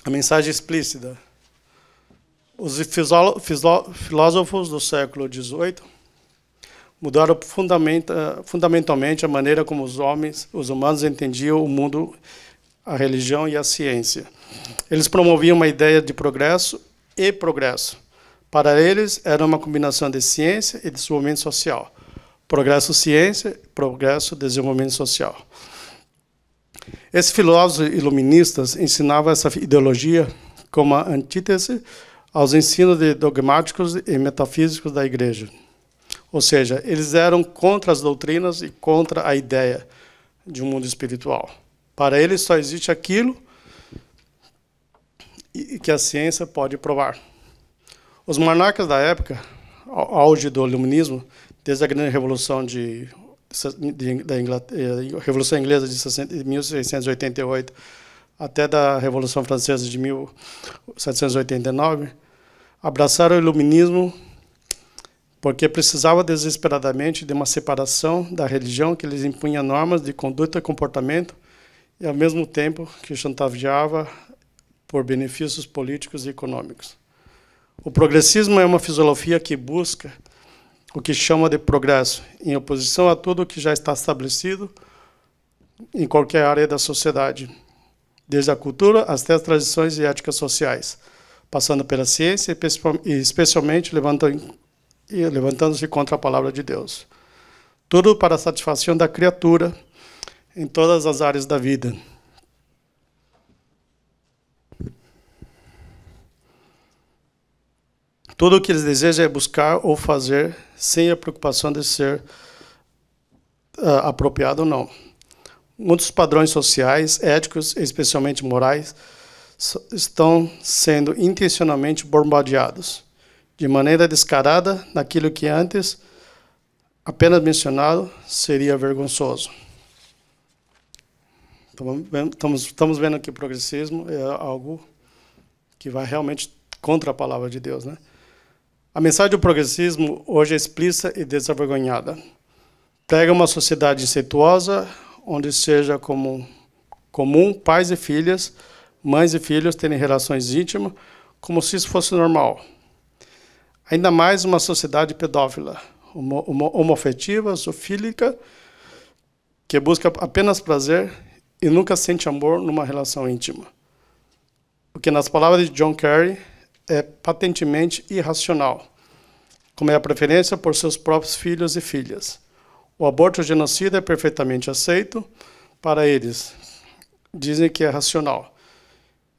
A mensagem explícita. Os filósofos do século XVIII mudaram fundamentalmente a maneira como os humanos entendiam o mundo, a religião e a ciência. Eles promoviam uma ideia de progresso e progresso. Para eles, era uma combinação de ciência e desenvolvimento social. Progresso, ciência, progresso, desenvolvimento social. Esses filósofos iluministas ensinavam essa ideologia como a antítese aos ensinos dogmáticos e metafísicos da igreja. Ou seja, eles eram contra as doutrinas e contra a ideia de um mundo espiritual. Para eles só existe aquilo que a ciência pode provar. Os monarcas da época, auge do iluminismo, desde a grande revolução Revolução Inglesa de 1688 até da Revolução Francesa de 1789, abraçaram o iluminismo porque precisava desesperadamente de uma separação da religião que lhes impunha normas de conduta e comportamento e, ao mesmo tempo, que chantageava por benefícios políticos e econômicos. O progressismo é uma filosofia que busca o que chama de progresso, em oposição a tudo o que já está estabelecido em qualquer área da sociedade, desde a cultura até as tradições e éticas sociais, passando pela ciência e especialmente levantando-se contra a palavra de Deus. Tudo para a satisfação da criatura em todas as áreas da vida. Tudo o que eles desejam é buscar ou fazer sem a preocupação de ser apropriado ou não. Muitos padrões sociais, éticos e especialmente morais estão sendo intencionalmente bombardeados, de maneira descarada, naquilo que antes, apenas mencionado, seria vergonhoso. Estamos vendo que o progressismo é algo que vai realmente contra a palavra de Deus, né? A mensagem do progressismo hoje é explícita e desavergonhada. Prega uma sociedade incestuosa, onde seja comum pais e filhas, mães e filhos terem relações íntimas, como se isso fosse normal. Ainda mais uma sociedade pedófila, homoafetiva, zoofílica, que busca apenas prazer e nunca sente amor numa relação íntima. O que, nas palavras de John Kerry, é patentemente irracional, como é a preferência por seus próprios filhos e filhas. O aborto genocida é perfeitamente aceito para eles. Dizem que é racional.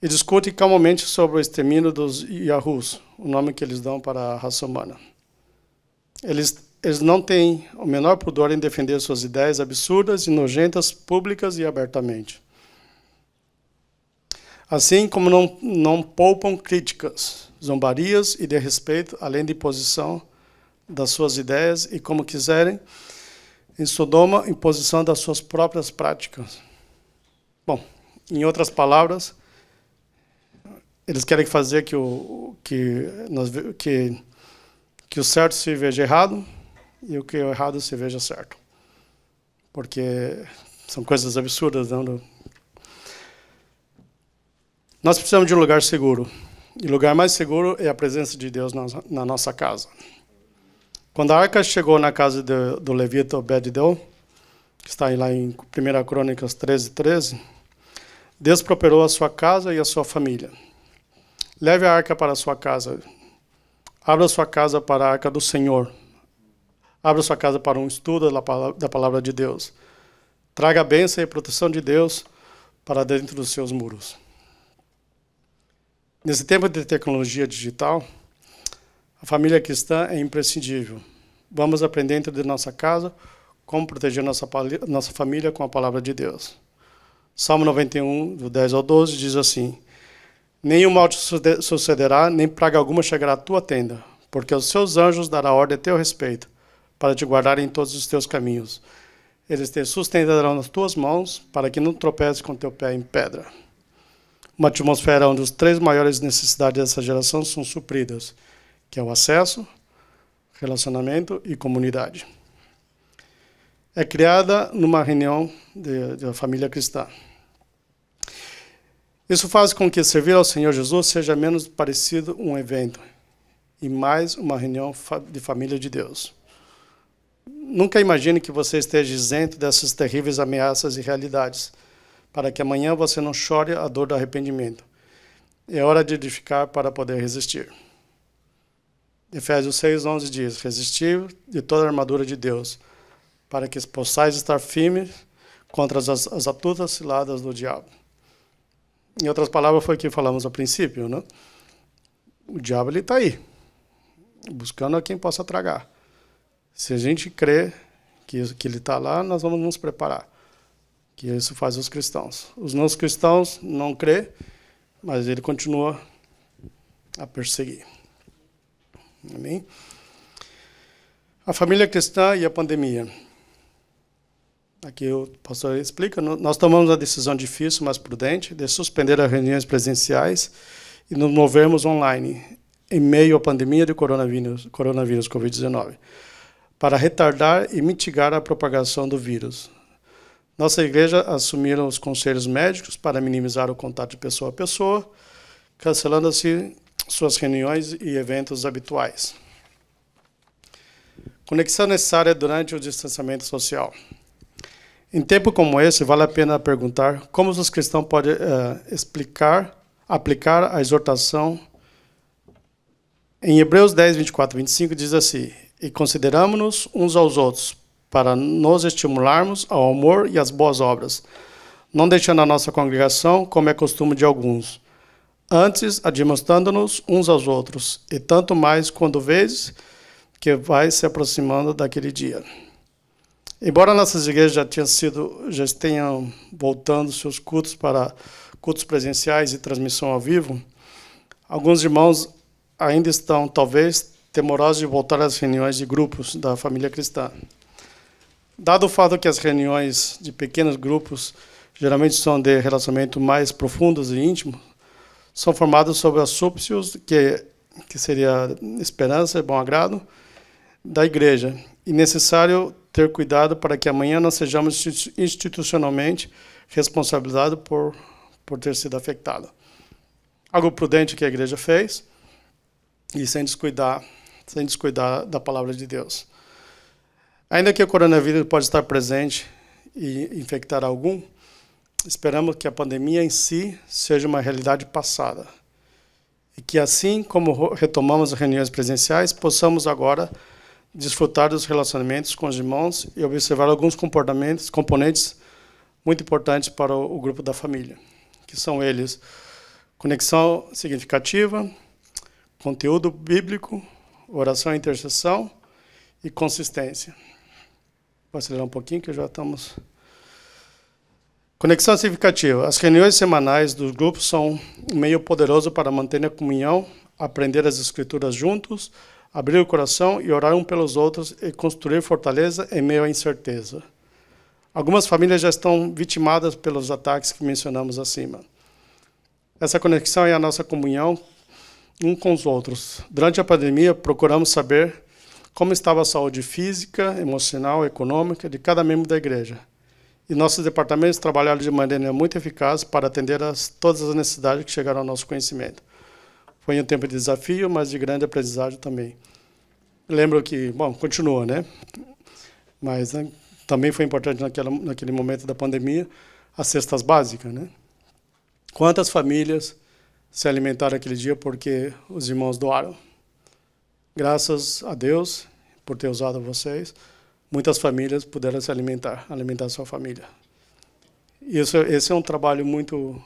E discutem calmamente sobre o extermínio dos Yahoos, o nome que eles dão para a raça humana. Eles não têm o menor pudor em defender suas ideias absurdas e nojentas, públicas e abertamente. Assim como não poupam críticas, zombarias e desrespeito, além de imposição das suas ideias e, como quiserem, em Sodoma, imposição das suas próprias práticas. Bom, em outras palavras, eles querem fazer que o certo se veja errado e o que é errado se veja certo. Porque são coisas absurdas, não? Nós precisamos de um lugar seguro. E o lugar mais seguro é a presença de Deus na nossa casa. Quando a arca chegou na casa do levita Obed-edom, que está lá em 1 Crônicas 13:13, Deus prosperou a sua casa e a sua família. Leve a arca para a sua casa. Abra sua casa para a arca do Senhor. Abra sua casa para um estudo da palavra de Deus. Traga a bênção e a proteção de Deus para dentro dos seus muros. Nesse tempo de tecnologia digital, a família cristã é imprescindível. Vamos aprender dentro de nossa casa como proteger nossa família com a palavra de Deus. Salmo 91, do 10 ao 12, diz assim: nenhum mal te sucederá, nem praga alguma chegará à tua tenda, porque aos seus anjos dará ordem a teu respeito, para te guardar em todos os teus caminhos. Eles te sustentarão nas tuas mãos, para que não tropeces com teu pé em pedra. Uma atmosfera onde as 3 maiores necessidades dessa geração são supridas, que é o acesso, relacionamento e comunidade. É criada numa reunião da família cristã. Isso faz com que servir ao Senhor Jesus seja menos parecido um evento e mais uma reunião de família de Deus. Nunca imagine que você esteja isento dessas terríveis ameaças e realidades, para que amanhã você não chore a dor do arrependimento. É hora de edificar para poder resistir. Efésios 6:11 diz: resistir de toda a armadura de Deus, para que possais estar firmes contra as astutas ciladas do diabo. Em outras palavras, foi o que falamos ao princípio, né? O diabo está aí, buscando a quem possa tragar. Se a gente crê que ele está lá, nós vamos nos preparar. Que isso faz os cristãos. Os não cristãos não crê, mas ele continua a perseguir. Amém? A família cristã e a pandemia. Aqui o pastor explica, nós tomamos a decisão difícil, mas prudente, de suspender as reuniões presenciais e nos movermos online, em meio à pandemia de coronavírus Covid-19, para retardar e mitigar a propagação do vírus. Nossa igreja assumiram os conselhos médicos para minimizar o contato de pessoa a pessoa, cancelando-se suas reuniões e eventos habituais. Conexão necessária durante o distanciamento social. Em tempo como esse, vale a pena perguntar como os cristãos podem aplicar a exortação Em Hebreus 10, 24 e 25 diz assim: e consideramos-nos uns aos outros, para nos estimularmos ao amor e às boas obras, não deixando a nossa congregação, como é costume de alguns, antes admoestando-nos uns aos outros, e tanto mais quando vês que vai se aproximando daquele dia. Embora nossas igrejas já tenham voltando seus cultos para cultos presenciais e transmissão ao vivo, alguns irmãos ainda estão, talvez, temerosos de voltar às reuniões de grupos da família cristã. Dado o fato que as reuniões de pequenos grupos geralmente são de relacionamento mais profundos e íntimos, são formados sobre as súpcios, que seria esperança e bom agrado, da igreja. E necessário ter cuidado para que amanhã não sejamos institucionalmente responsabilizados por ter sido afetado. Algo prudente que a igreja fez, e sem descuidar da palavra de Deus. Ainda que o coronavírus pode estar presente e infectar algum, esperamos que a pandemia em si seja uma realidade passada. E que assim como retomamos as reuniões presenciais, possamos agora desfrutar dos relacionamentos com os irmãos e observar alguns componentes muito importantes para o grupo da família, que são eles: conexão significativa, conteúdo bíblico, oração e intercessão e consistência. Vou acelerar um pouquinho que já estamos... Conexão significativa. As reuniões semanais dos grupos são um meio poderoso para manter a comunhão, aprender as escrituras juntos, abrir o coração e orar um pelos outros e construir fortaleza em meio à incerteza. Algumas famílias já estão vitimadas pelos ataques que mencionamos acima. Essa conexão é a nossa comunhão um com os outros. Durante a pandemia, procuramos saber como estava a saúde física, emocional, econômica de cada membro da igreja. E nossos departamentos trabalharam de maneira muito eficaz para atender todas as necessidades que chegaram ao nosso conhecimento. Foi um tempo de desafio, mas de grande aprendizagem também. Lembro que, bom, continua, né? Mas também foi importante naquele momento da pandemia as cestas básicas, né? Quantas famílias se alimentaram aquele dia porque os irmãos doaram? Graças a Deus por ter usado vocês, muitas famílias puderam se alimentar sua família. Esse é um trabalho muito,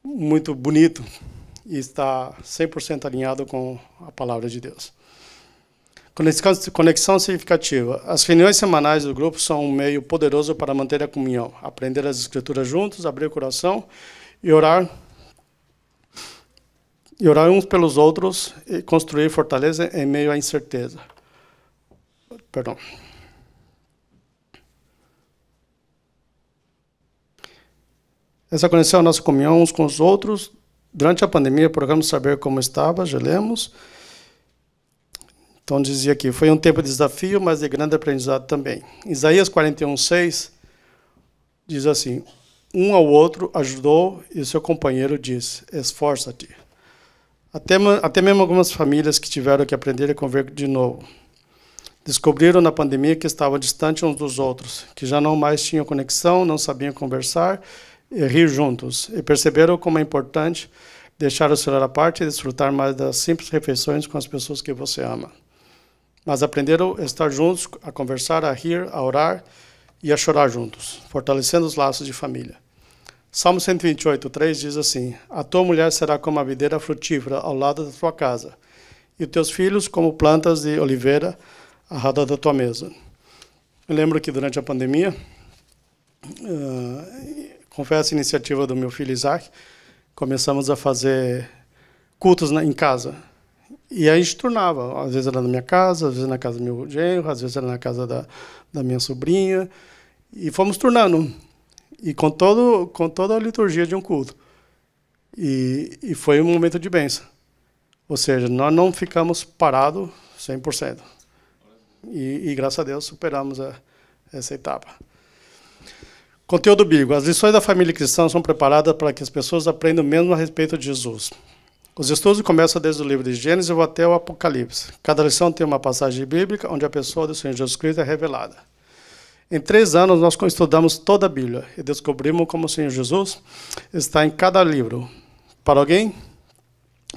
muito bonito e está 100% alinhado com a palavra de Deus. Conexão significativa. As reuniões semanais do grupo são um meio poderoso para manter a comunhão, aprender as escrituras juntos, abrir o coração e orar uns pelos outros e construir fortaleza em meio à incerteza. Perdão. Essa conexão é a nossa comunhão uns com os outros. Durante a pandemia, procuramos saber como estava, já lemos. Então, dizia aqui, foi um tempo de desafio, mas de grande aprendizado também. Isaías 41:6 diz assim: um ao outro ajudou e seu companheiro disse: esforça-te. Até mesmo algumas famílias que tiveram que aprender a conviver de novo descobriram na pandemia que estavam distantes uns dos outros, que já não mais tinham conexão, não sabiam conversar e rir juntos, e perceberam como é importante deixar o celular à parte e desfrutar mais das simples refeições com as pessoas que você ama. Mas aprenderam a estar juntos, a conversar, a rir, a orar e a chorar juntos, fortalecendo os laços de família. Salmo 128:3 diz assim: a tua mulher será como a videira frutífera ao lado da tua casa, e os teus filhos como plantas de oliveira à roda da tua mesa. Eu lembro que durante a pandemia, com essa iniciativa do meu filho Isaac, começamos a fazer cultos em casa. E aí a gente turnava, às vezes era na minha casa, às vezes na casa do meu genro, às vezes era na casa da minha sobrinha, e fomos turnando. E com toda a liturgia de um culto. E foi um momento de bênção. Ou seja, nós não ficamos parados 100%. E graças a Deus superamos essa etapa. Conteúdo bíblico. As lições da família cristã são preparadas para que as pessoas aprendam mesmo a respeito de Jesus. Os estudos começam desde o livro de Gênesis até o Apocalipse. Cada lição tem uma passagem bíblica onde a pessoa do Senhor Jesus Cristo é revelada. Em 3 anos, nós estudamos toda a Bíblia e descobrimos como o Senhor Jesus está em cada livro. Para alguém,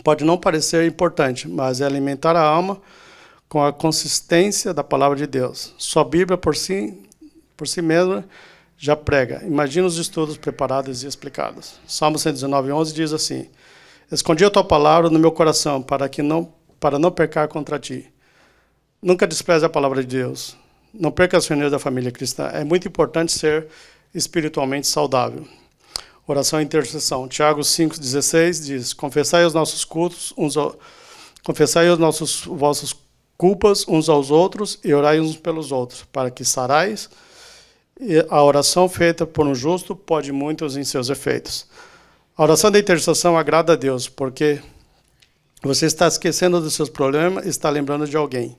Pode não parecer importante, mas é alimentar a alma com a consistência da palavra de Deus. Sua Bíblia, por si mesma, já prega. Imagina os estudos preparados e explicados. Salmo 119:11 diz assim: escondi a tua palavra no meu coração, para não pecar contra ti. Nunca despreze a palavra de Deus. Não perca as reuniões da família cristã. É muito importante ser espiritualmente saudável. Oração e intercessão. Tiago 5,16 diz: confessai os vossos culpas uns aos outros e orai uns pelos outros, para que sarais. E a oração feita por um justo pode muitos em seus efeitos. A oração da intercessão agrada a Deus, porque você está esquecendo dos seus problemas e está lembrando de alguém.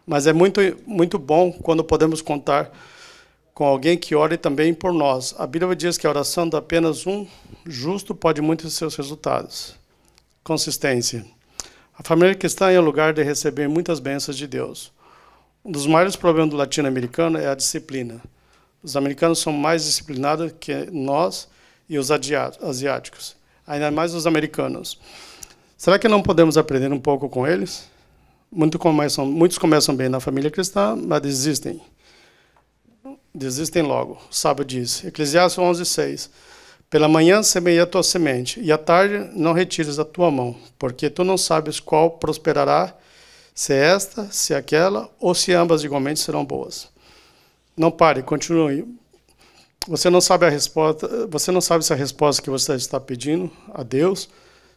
Mas é muito, muito bom quando podemos contar com alguém que ore também por nós. A Bíblia diz que a oração de apenas um justo pode muito em seus resultados. Consistência. A família cristã é o lugar de receber muitas bênçãos de Deus. Um dos maiores problemas do latino-americano é a disciplina. Os americanos são mais disciplinados que nós e os asiáticos, ainda mais os americanos. Será que não podemos aprender um pouco com eles? Muitos começam bem na família cristã, mas desistem. Desistem logo. O sábio diz, Eclesiastes 11:6, pela manhã semeia a tua semente, e à tarde não retires a tua mão, porque tu não sabes qual prosperará, se esta, se aquela, ou se ambas igualmente serão boas. Não pare, continue. Você não sabe se a resposta que você está pedindo a Deus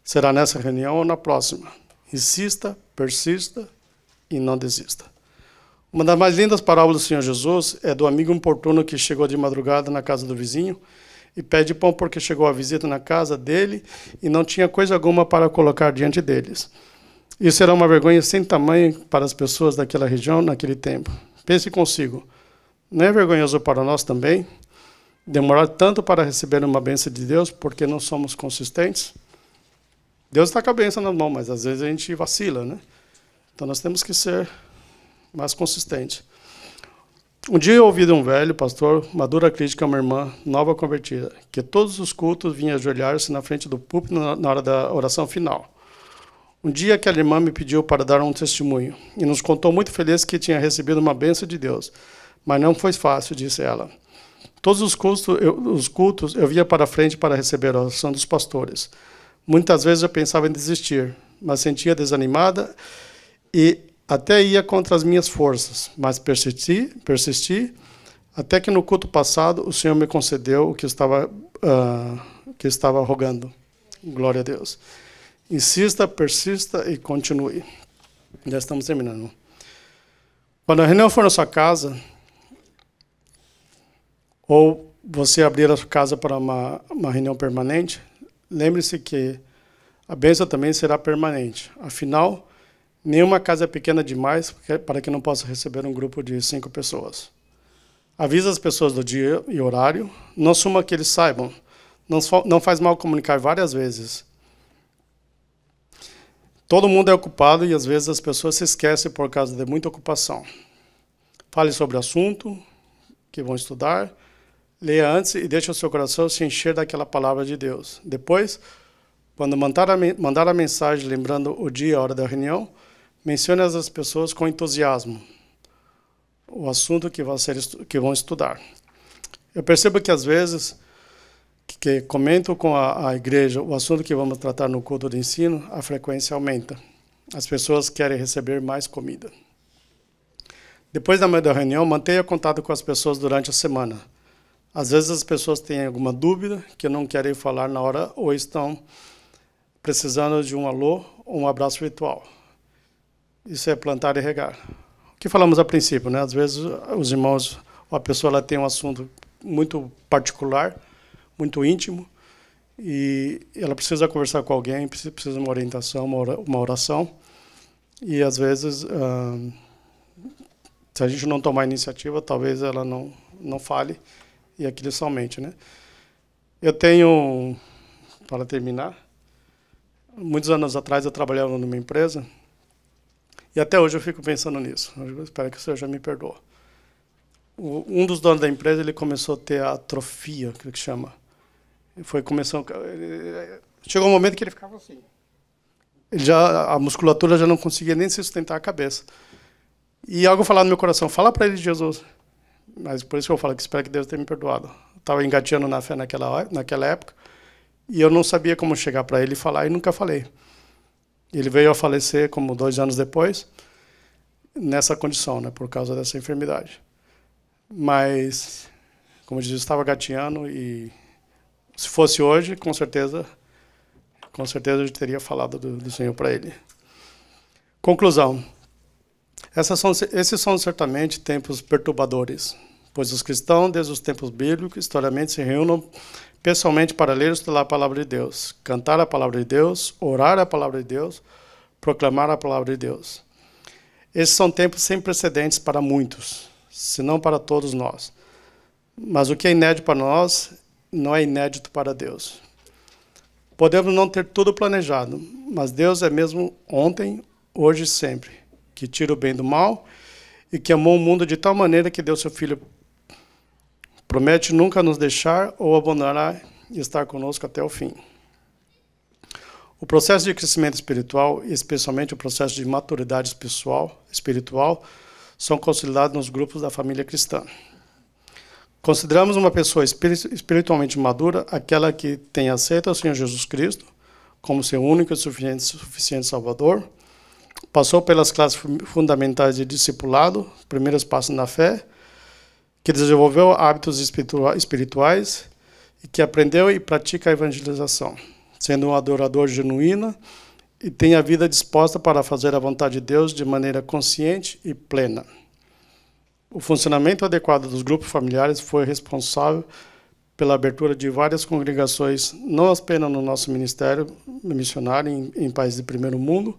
será nessa reunião ou na próxima. Insista, persista e não desista. Uma das mais lindas parábolas do Senhor Jesus é do amigo importuno que chegou de madrugada na casa do vizinho e pede pão porque chegou a visita na casa dele e não tinha coisa alguma para colocar diante deles. Isso era uma vergonha sem tamanho para as pessoas daquela região naquele tempo. Pense consigo, não é vergonhoso para nós também demorar tanto para receber uma bênção de Deus porque não somos consistentes? Deus está com a bênção na mão, mas às vezes a gente vacila, né? Então nós temos que ser mais consistentes. Um dia eu ouvi de um velho pastor uma dura crítica a uma irmã nova convertida, que todos os cultos vinha ajoelhar-se na frente do púlpito na hora da oração final. Um dia aquela irmã me pediu para dar um testemunho e nos contou muito feliz que tinha recebido uma bênção de Deus, mas não foi fácil, disse ela. Todos os cultos eu via para frente para receber a oração dos pastores. Muitas vezes eu pensava em desistir, mas sentia desanimada e até ia contra as minhas forças, mas persisti, até que no culto passado o Senhor me concedeu o que estava rogando. Glória a Deus. Insista, persista e continue. Já estamos terminando. Quando a reunião for na sua casa, ou você abrir a sua casa para uma reunião permanente, lembre-se que a bênção também será permanente. Afinal, nenhuma casa é pequena demais para que não possa receber um grupo de 5 pessoas. Avisa as pessoas do dia e horário. Não assuma que eles saibam. Não faz mal comunicar várias vezes. Todo mundo é ocupado e às vezes as pessoas se esquecem por causa de muita ocupação. Fale sobre o assunto que vão estudar. Leia antes e deixe o seu coração se encher daquela palavra de Deus. Depois, quando mandar a mensagem lembrando o dia e a hora da reunião, mencione as pessoas com entusiasmo o assunto que vão estudar. Eu percebo que às vezes que comento com a igreja o assunto que vamos tratar no culto de ensino, a frequência aumenta. As pessoas querem receber mais comida. Depois da reunião, mantenha contato com as pessoas durante a semana. Às vezes as pessoas têm alguma dúvida que não querem falar na hora ou estão precisando de um alô ou um abraço virtual. Isso é plantar e regar. O que falamos a princípio, né? Às vezes os irmãos, ou a pessoa ela tem um assunto muito particular, muito íntimo, e ela precisa conversar com alguém, precisa de uma orientação, uma oração, e às vezes, se a gente não tomar iniciativa, talvez ela não fale, e aquilo somente, né? Eu tenho, para terminar, muitos anos atrás eu trabalhava numa empresa, e até hoje eu fico pensando nisso. Eu espero que o Senhor já me perdoe. Um dos donos da empresa, ele começou a ter atrofia, que chama. Chegou um momento que ele ficava assim. A musculatura já não conseguia nem se sustentar a cabeça. E algo falava no meu coração, fala para ele de Jesus. Mas por isso que eu falo que espero que Deus tenha me perdoado. Estava engateando na fé naquela época, e eu não sabia como chegar para ele e falar, e nunca falei. Ele veio a falecer como 2 anos depois, nessa condição, né, por causa dessa enfermidade. Mas, como eu disse, eu estava gateando, e se fosse hoje, com certeza eu teria falado do Senhor para ele. Conclusão. Esses são certamente tempos perturbadores, pois os cristãos, desde os tempos bíblicos, historicamente se reúnem pessoalmente para ler e estudar a palavra de Deus, cantar a palavra de Deus, orar a palavra de Deus, proclamar a palavra de Deus. Esses são tempos sem precedentes para muitos, se não para todos nós. Mas o que é inédito para nós, não é inédito para Deus. Podemos não ter tudo planejado, mas Deus é mesmo ontem, hoje e sempre, que tira o bem do mal e que amou o mundo de tal maneira que deu seu Filho. Promete nunca nos deixar ou abandonar e estar conosco até o fim. O processo de crescimento espiritual, e especialmente o processo de maturidade espiritual, são consolidados nos grupos da família cristã. Consideramos uma pessoa espiritualmente madura aquela que tem aceito ao Senhor Jesus Cristo como seu único e suficiente Salvador, passou pelas classes fundamentais de discipulado, primeiros passos na fé, que desenvolveu hábitos espirituais e que aprendeu e pratica a evangelização, sendo um adorador genuíno e tem a vida disposta para fazer a vontade de Deus de maneira consciente e plena. O funcionamento adequado dos grupos familiares foi responsável pela abertura de várias congregações, não apenas no nosso ministério missionário em países de primeiro mundo,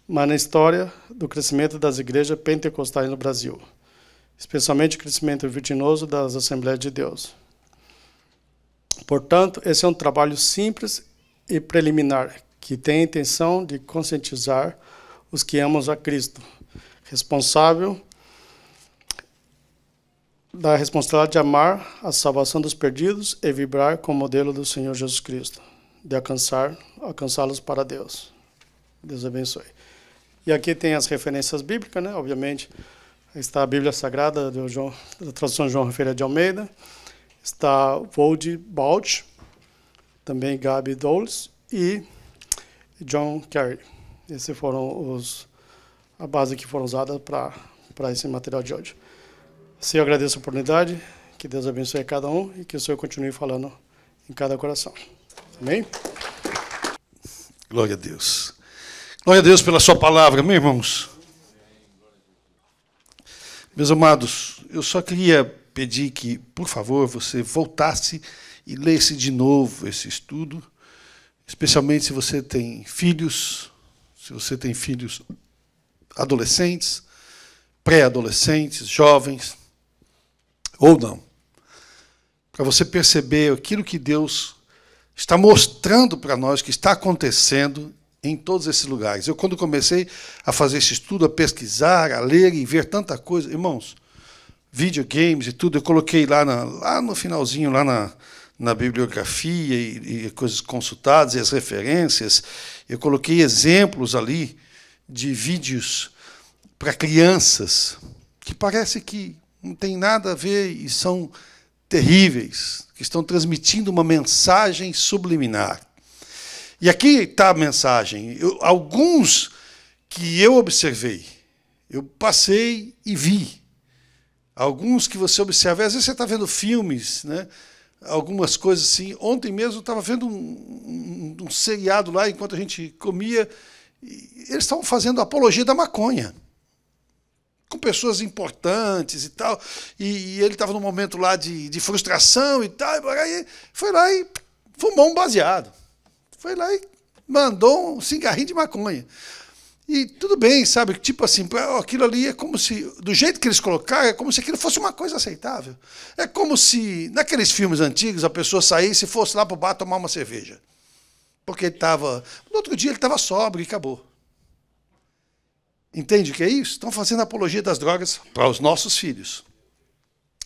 mas na história do crescimento das igrejas pentecostais no Brasil, especialmente o crescimento vertiginoso das Assembleias de Deus. Portanto, esse é um trabalho simples e preliminar, que tem a intenção de conscientizar os que amam a Cristo, da responsabilidade de amar a salvação dos perdidos e vibrar com o modelo do Senhor Jesus Cristo, de alcançá-los para Deus. Deus abençoe. E aqui tem as referências bíblicas, né? Obviamente, está a Bíblia Sagrada, da tradução João Ferreira de Almeida, está Vold Balch, também Gabi Doles e John Carey. Esses foram a base que foram usadas para esse material de hoje. Senhor, eu agradeço a oportunidade, que Deus abençoe a cada um e que o Senhor continue falando em cada coração. Amém? Glória a Deus. Glória a Deus pela sua palavra, meus irmãos. Meus amados, eu só queria pedir que, por favor, você voltasse e lesse de novo esse estudo, especialmente se você tem filhos adolescentes, pré-adolescentes, jovens, ou não. Para você perceber aquilo que Deus está mostrando para nós que está acontecendo em todos esses lugares. Eu, quando comecei a fazer esse estudo, a pesquisar, a ler e ver tanta coisa, irmãos, videogames e tudo, eu coloquei lá no finalzinho, lá na bibliografia e coisas consultadas, e as referências, eu coloquei exemplos ali de vídeos para crianças, que parece que não tem nada a ver e são terríveis, que estão transmitindo uma mensagem subliminar. E aqui está a mensagem. Alguns que eu observei, eu passei e vi. Alguns que você observa, às vezes você está vendo filmes, né? Algumas coisas assim. Ontem mesmo eu estava vendo um seriado lá, enquanto a gente comia, e eles estavam fazendo apologia da maconha, com pessoas importantes e tal, e ele estava num momento lá de frustração e tal, e aí foi lá e fumou um baseado. Foi lá e mandou um cigarrinho de maconha. E tudo bem, sabe? Tipo assim, aquilo ali é como se, do jeito que eles colocaram, é como se aquilo fosse uma coisa aceitável. É como se, naqueles filmes antigos, a pessoa saísse e fosse lá para o bar tomar uma cerveja. Porque ele estava... No outro dia ele estava sóbrio e acabou. Entende o que é isso? Estão fazendo apologia das drogas para os nossos filhos.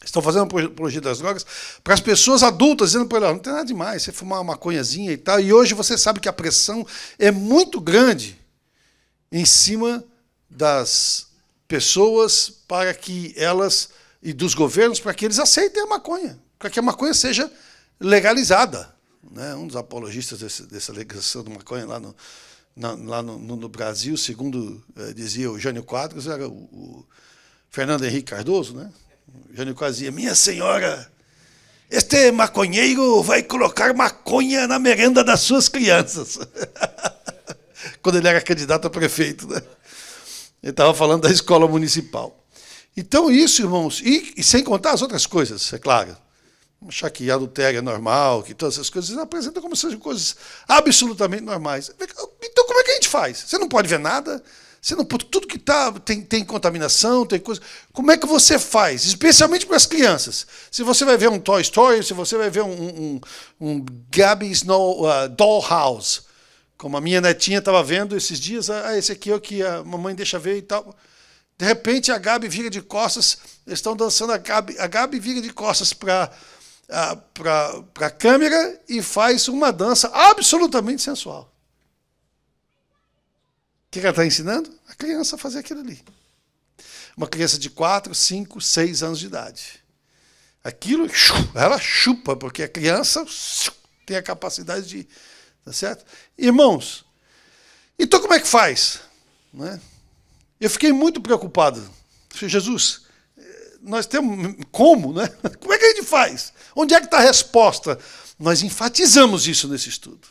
Estão fazendo apologia das drogas para as pessoas adultas, dizendo para elas, não tem nada demais, você fumar uma maconhazinha e tal. E hoje você sabe que a pressão é muito grande em cima das pessoas para que elas, e dos governos, para que eles aceitem a maconha, para que a maconha seja legalizada. Né? Um dos apologistas dessa legalização da maconha lá no Brasil, segundo dizia o Jânio Quadros, era o Fernando Henrique Cardoso, né? O Jânio Quadros dizia, minha senhora, este maconheiro vai colocar maconha na merenda das suas crianças. Quando ele era candidato a prefeito, né? Ele estava falando da escola municipal. Então isso, irmãos, e sem contar as outras coisas, é claro. Achar que adultério é normal, que todas essas coisas apresentam como se sejam coisas absolutamente normais. Então como é que a gente faz? Você não pode ver nada, você não pode, tudo que tem contaminação, tem coisa. Como é que você faz? Especialmente para as crianças. Se você vai ver um Toy Story, se você vai ver um Gabby's Dollhouse, como a minha netinha estava vendo esses dias, esse aqui é o que a mamãe deixa ver e tal. De repente a Gabi vira de costas, eles estão dançando, a Gabi vira de costas para a câmera e faz uma dança absolutamente sensual. O que ela está ensinando? A criança a fazer aquilo ali. Uma criança de 4, 5, 6 anos de idade. Aquilo, ela chupa, porque a criança tem a capacidade de... Tá certo? Irmãos, então como é que faz? Né? Eu fiquei muito preocupado. Jesus, nós temos... Como, né? Como é que a gente faz? Onde é que está a resposta? Nós enfatizamos isso nesse estudo.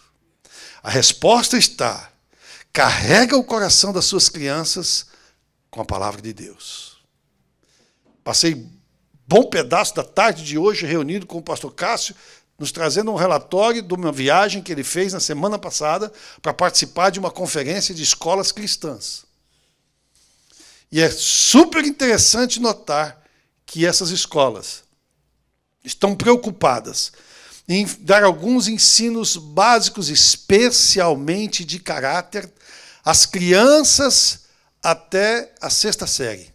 A resposta está... Carrega o coração das suas crianças com a palavra de Deus. Passei bom pedaço da tarde de hoje reunido com o pastor Cássio, nos trazendo um relatório de uma viagem que ele fez na semana passada para participar de uma conferência de escolas cristãs. E é super interessante notar que essas escolas estão preocupadas em dar alguns ensinos básicos, especialmente de caráter, às crianças até a 6ª série.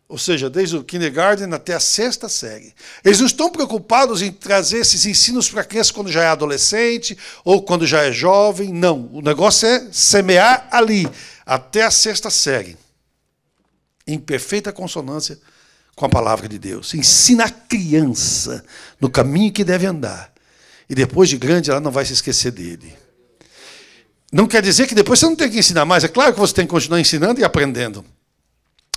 Ou seja, desde o kindergarten até a 6ª série. Eles não estão preocupados em trazer esses ensinos para a criança quando já é adolescente ou quando já é jovem. Não, o negócio é semear ali, até a 6ª série, em perfeita consonância com a palavra de Deus. Ensina a criança no caminho que deve andar. E depois de grande, ela não vai se esquecer dele. Não quer dizer que depois você não tem que ensinar mais. É claro que você tem que continuar ensinando e aprendendo.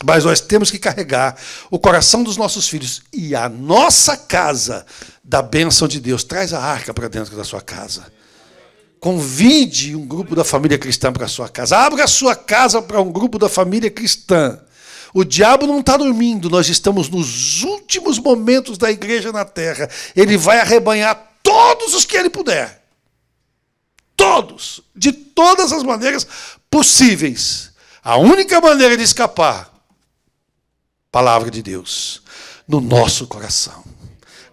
Mas nós temos que carregar o coração dos nossos filhos e a nossa casa da bênção de Deus. Traz a arca para dentro da sua casa. Convide um grupo da família cristã para a sua casa. Abra a sua casa para um grupo da família cristã. O diabo não está dormindo, nós estamos nos últimos momentos da igreja na terra. Ele vai arrebanhar todos os que ele puder. Todos, de todas as maneiras possíveis. A única maneira de escapar, palavra de Deus, no nosso coração.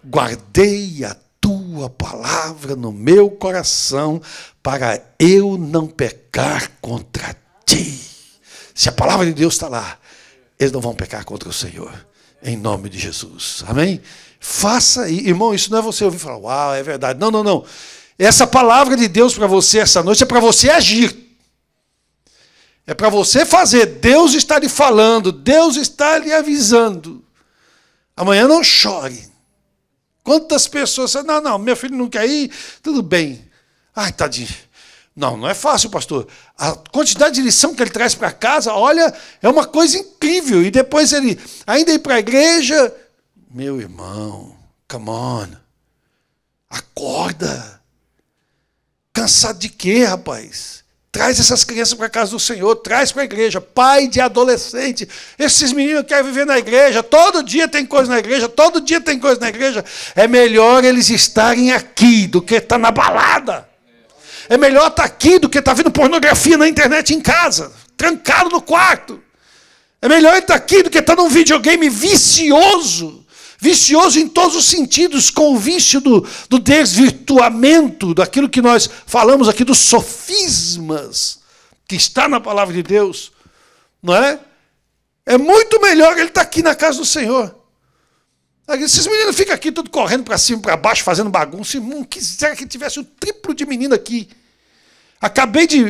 Guardei a tua palavra no meu coração, para eu não pecar contra ti. Se a palavra de Deus está lá, eles não vão pecar contra o Senhor, em nome de Jesus. Amém? Faça, irmão, isso não é você ouvir falar, uau, é verdade. Não, não, não. Essa palavra de Deus para você essa noite é para você agir. É para você fazer. Deus está lhe falando, Deus está lhe avisando. Amanhã não chore. Quantas pessoas dizem, não, meu filho não quer ir, tudo bem. Ai, tadinho. Não é fácil, pastor. A quantidade de lição que ele traz para casa, olha, é uma coisa incrível. E depois ele ainda ir para a igreja. Meu irmão, come on. Acorda. Cansado de quê, rapaz? Traz essas crianças para a casa do Senhor, traz para a igreja. Pai de adolescente, esses meninos querem viver na igreja, todo dia tem coisa na igreja, todo dia tem coisa na igreja. É melhor eles estarem aqui do que estar na balada. É melhor estar aqui do que estar vendo pornografia na internet em casa, trancado no quarto. É melhor estar aqui do que estar num videogame vicioso. Vicioso em todos os sentidos, com o vício do desvirtuamento, daquilo que nós falamos aqui, dos sofismas, que está na palavra de Deus, não é? É muito melhor ele estar aqui na casa do Senhor. Esses meninos ficam aqui tudo correndo para cima e para baixo, fazendo bagunça. Não quisera que tivesse o triplo de menino aqui.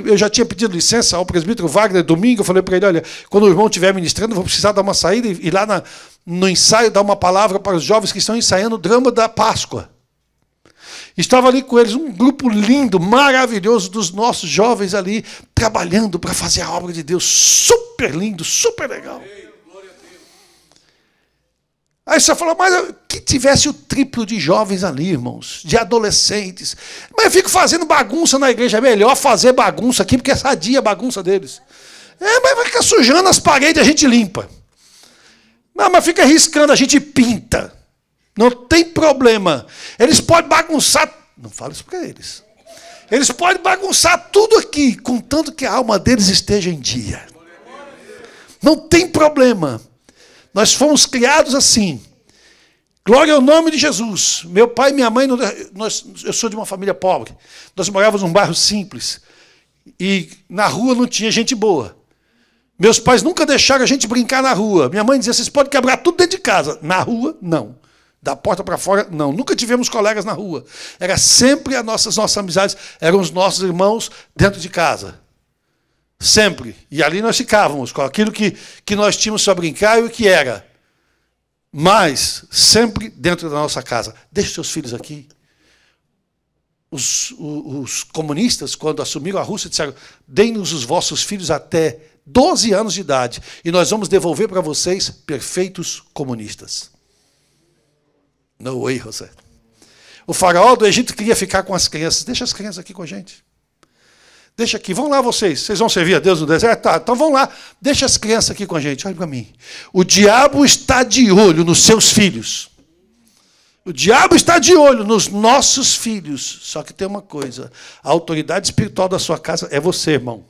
Eu já tinha pedido licença ao presbítero Wagner domingo, eu falei para ele, olha, quando o irmão estiver ministrando, eu vou precisar dar uma saída e lá no ensaio dar uma palavra para os jovens que estão ensaiando o drama da Páscoa. Estava ali com eles um grupo lindo, maravilhoso dos nossos jovens ali, trabalhando para fazer a obra de Deus. Super lindo, super legal. Aí você falou, mas que tivesse o triplo de jovens ali, irmãos, de adolescentes. Mas eu fico fazendo bagunça na igreja. É melhor fazer bagunça aqui, porque é sadia a bagunça deles. Mas fica sujando as paredes, a gente limpa. Não, mas fica riscando, a gente pinta. Não tem problema. Eles podem bagunçar. Não fala isso para eles. Eles podem bagunçar tudo aqui, contanto que a alma deles esteja em dia. Não tem problema. Nós fomos criados assim. Glória ao nome de Jesus. Meu pai e minha mãe, eu sou de uma família pobre. Nós morávamos num bairro simples. E na rua não tinha gente boa. Meus pais nunca deixaram a gente brincar na rua. Minha mãe dizia, vocês podem quebrar tudo dentro de casa. Na rua, não. Da porta para fora, não. Nunca tivemos colegas na rua. Era sempre as nossas amizades, eram os nossos irmãos dentro de casa. Sempre. E ali nós ficávamos, com aquilo que nós tínhamos para brincar e o que era. Mas, sempre dentro da nossa casa. Deixe seus filhos aqui. Os comunistas, quando assumiram a Rússia, disseram, deem-nos os vossos filhos até 12 anos de idade, e nós vamos devolver para vocês perfeitos comunistas. No way, José. O faraó do Egito queria ficar com as crianças. Deixa as crianças aqui com a gente. Deixa aqui, vão lá vocês vão servir a Deus no deserto? Tá, então vão lá, deixa as crianças aqui com a gente, olha para mim. O diabo está de olho nos seus filhos. O diabo está de olho nos nossos filhos. Só que tem uma coisa, a autoridade espiritual da sua casa é você, irmão.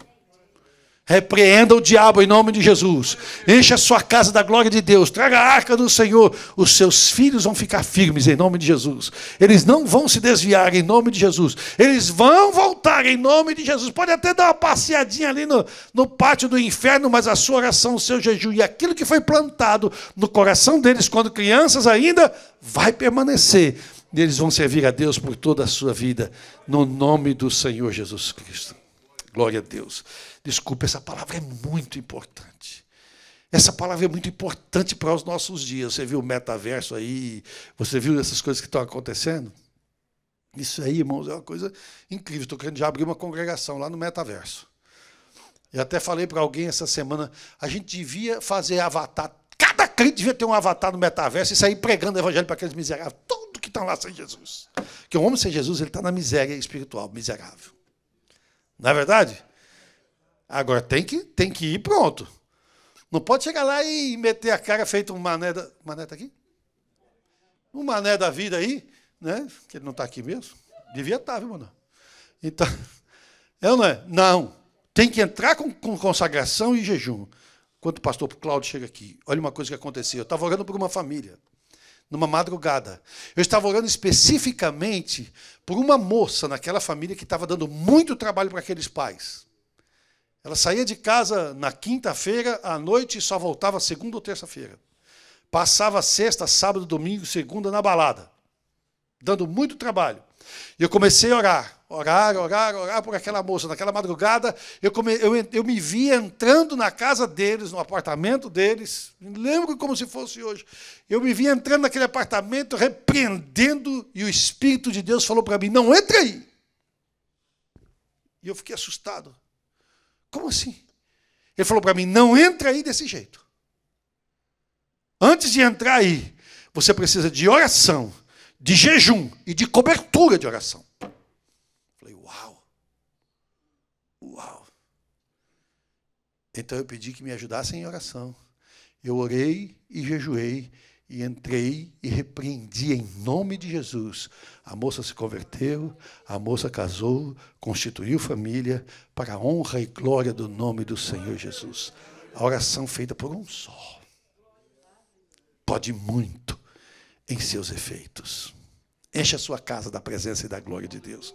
Repreenda o diabo em nome de Jesus. Encha a sua casa da glória de Deus. Traga a arca do Senhor. Os seus filhos vão ficar firmes em nome de Jesus. Eles não vão se desviar em nome de Jesus. Eles vão voltar em nome de Jesus. Pode até dar uma passeadinha ali no pátio do inferno, mas a sua oração, o seu jejum e aquilo que foi plantado no coração deles quando crianças ainda, vai permanecer. E eles vão servir a Deus por toda a sua vida, no nome do Senhor Jesus Cristo. Glória a Deus. Desculpe, essa palavra é muito importante. Essa palavra é muito importante para os nossos dias. Você viu o metaverso aí? Você viu essas coisas que estão acontecendo? Isso aí, irmãos, é uma coisa incrível. Estou querendo já abrir uma congregação lá no metaverso. Eu até falei para alguém essa semana, a gente devia fazer avatar. Cada crente devia ter um avatar no metaverso e sair pregando o evangelho para aqueles miseráveis. Tudo que estão lá sem Jesus. Porque o homem sem Jesus, ele está na miséria espiritual, miserável. Não é verdade? Agora tem que ir pronto. Não pode chegar lá e meter a cara feito um mané da... Mané está aqui? Um mané da vida aí, né? Que ele não está aqui mesmo. Devia estar, viu, mano? Então, não é? Não. Tem que entrar com consagração e jejum. Quando o pastor Cláudio chega aqui, olha uma coisa que aconteceu. Eu estava orando por uma família, numa madrugada. Eu estava orando especificamente por uma moça naquela família que estava dando muito trabalho para aqueles pais. Ela saía de casa na quinta-feira, à noite, e só voltava segunda ou terça-feira. Passava sexta, sábado, domingo, segunda na balada, dando muito trabalho. E eu comecei a orar por aquela moça. Naquela madrugada, eu me via entrando na casa deles, no apartamento deles. Me lembro como se fosse hoje. Eu me via entrando naquele apartamento, repreendendo, e o Espírito de Deus falou para mim, não entra aí. E eu fiquei assustado. Como assim? Ele falou para mim, não entra aí desse jeito. Antes de entrar aí, você precisa de oração, de jejum e de cobertura de oração. Falei, uau. Uau. Então eu pedi que me ajudassem em oração. Eu orei e jejuei e entrei e repreendi em nome de Jesus. A moça se converteu, a moça casou, constituiu família para a honra e glória do nome do Senhor Jesus. A oração feita por um só pode muito em seus efeitos. Enche a sua casa da presença e da glória de Deus.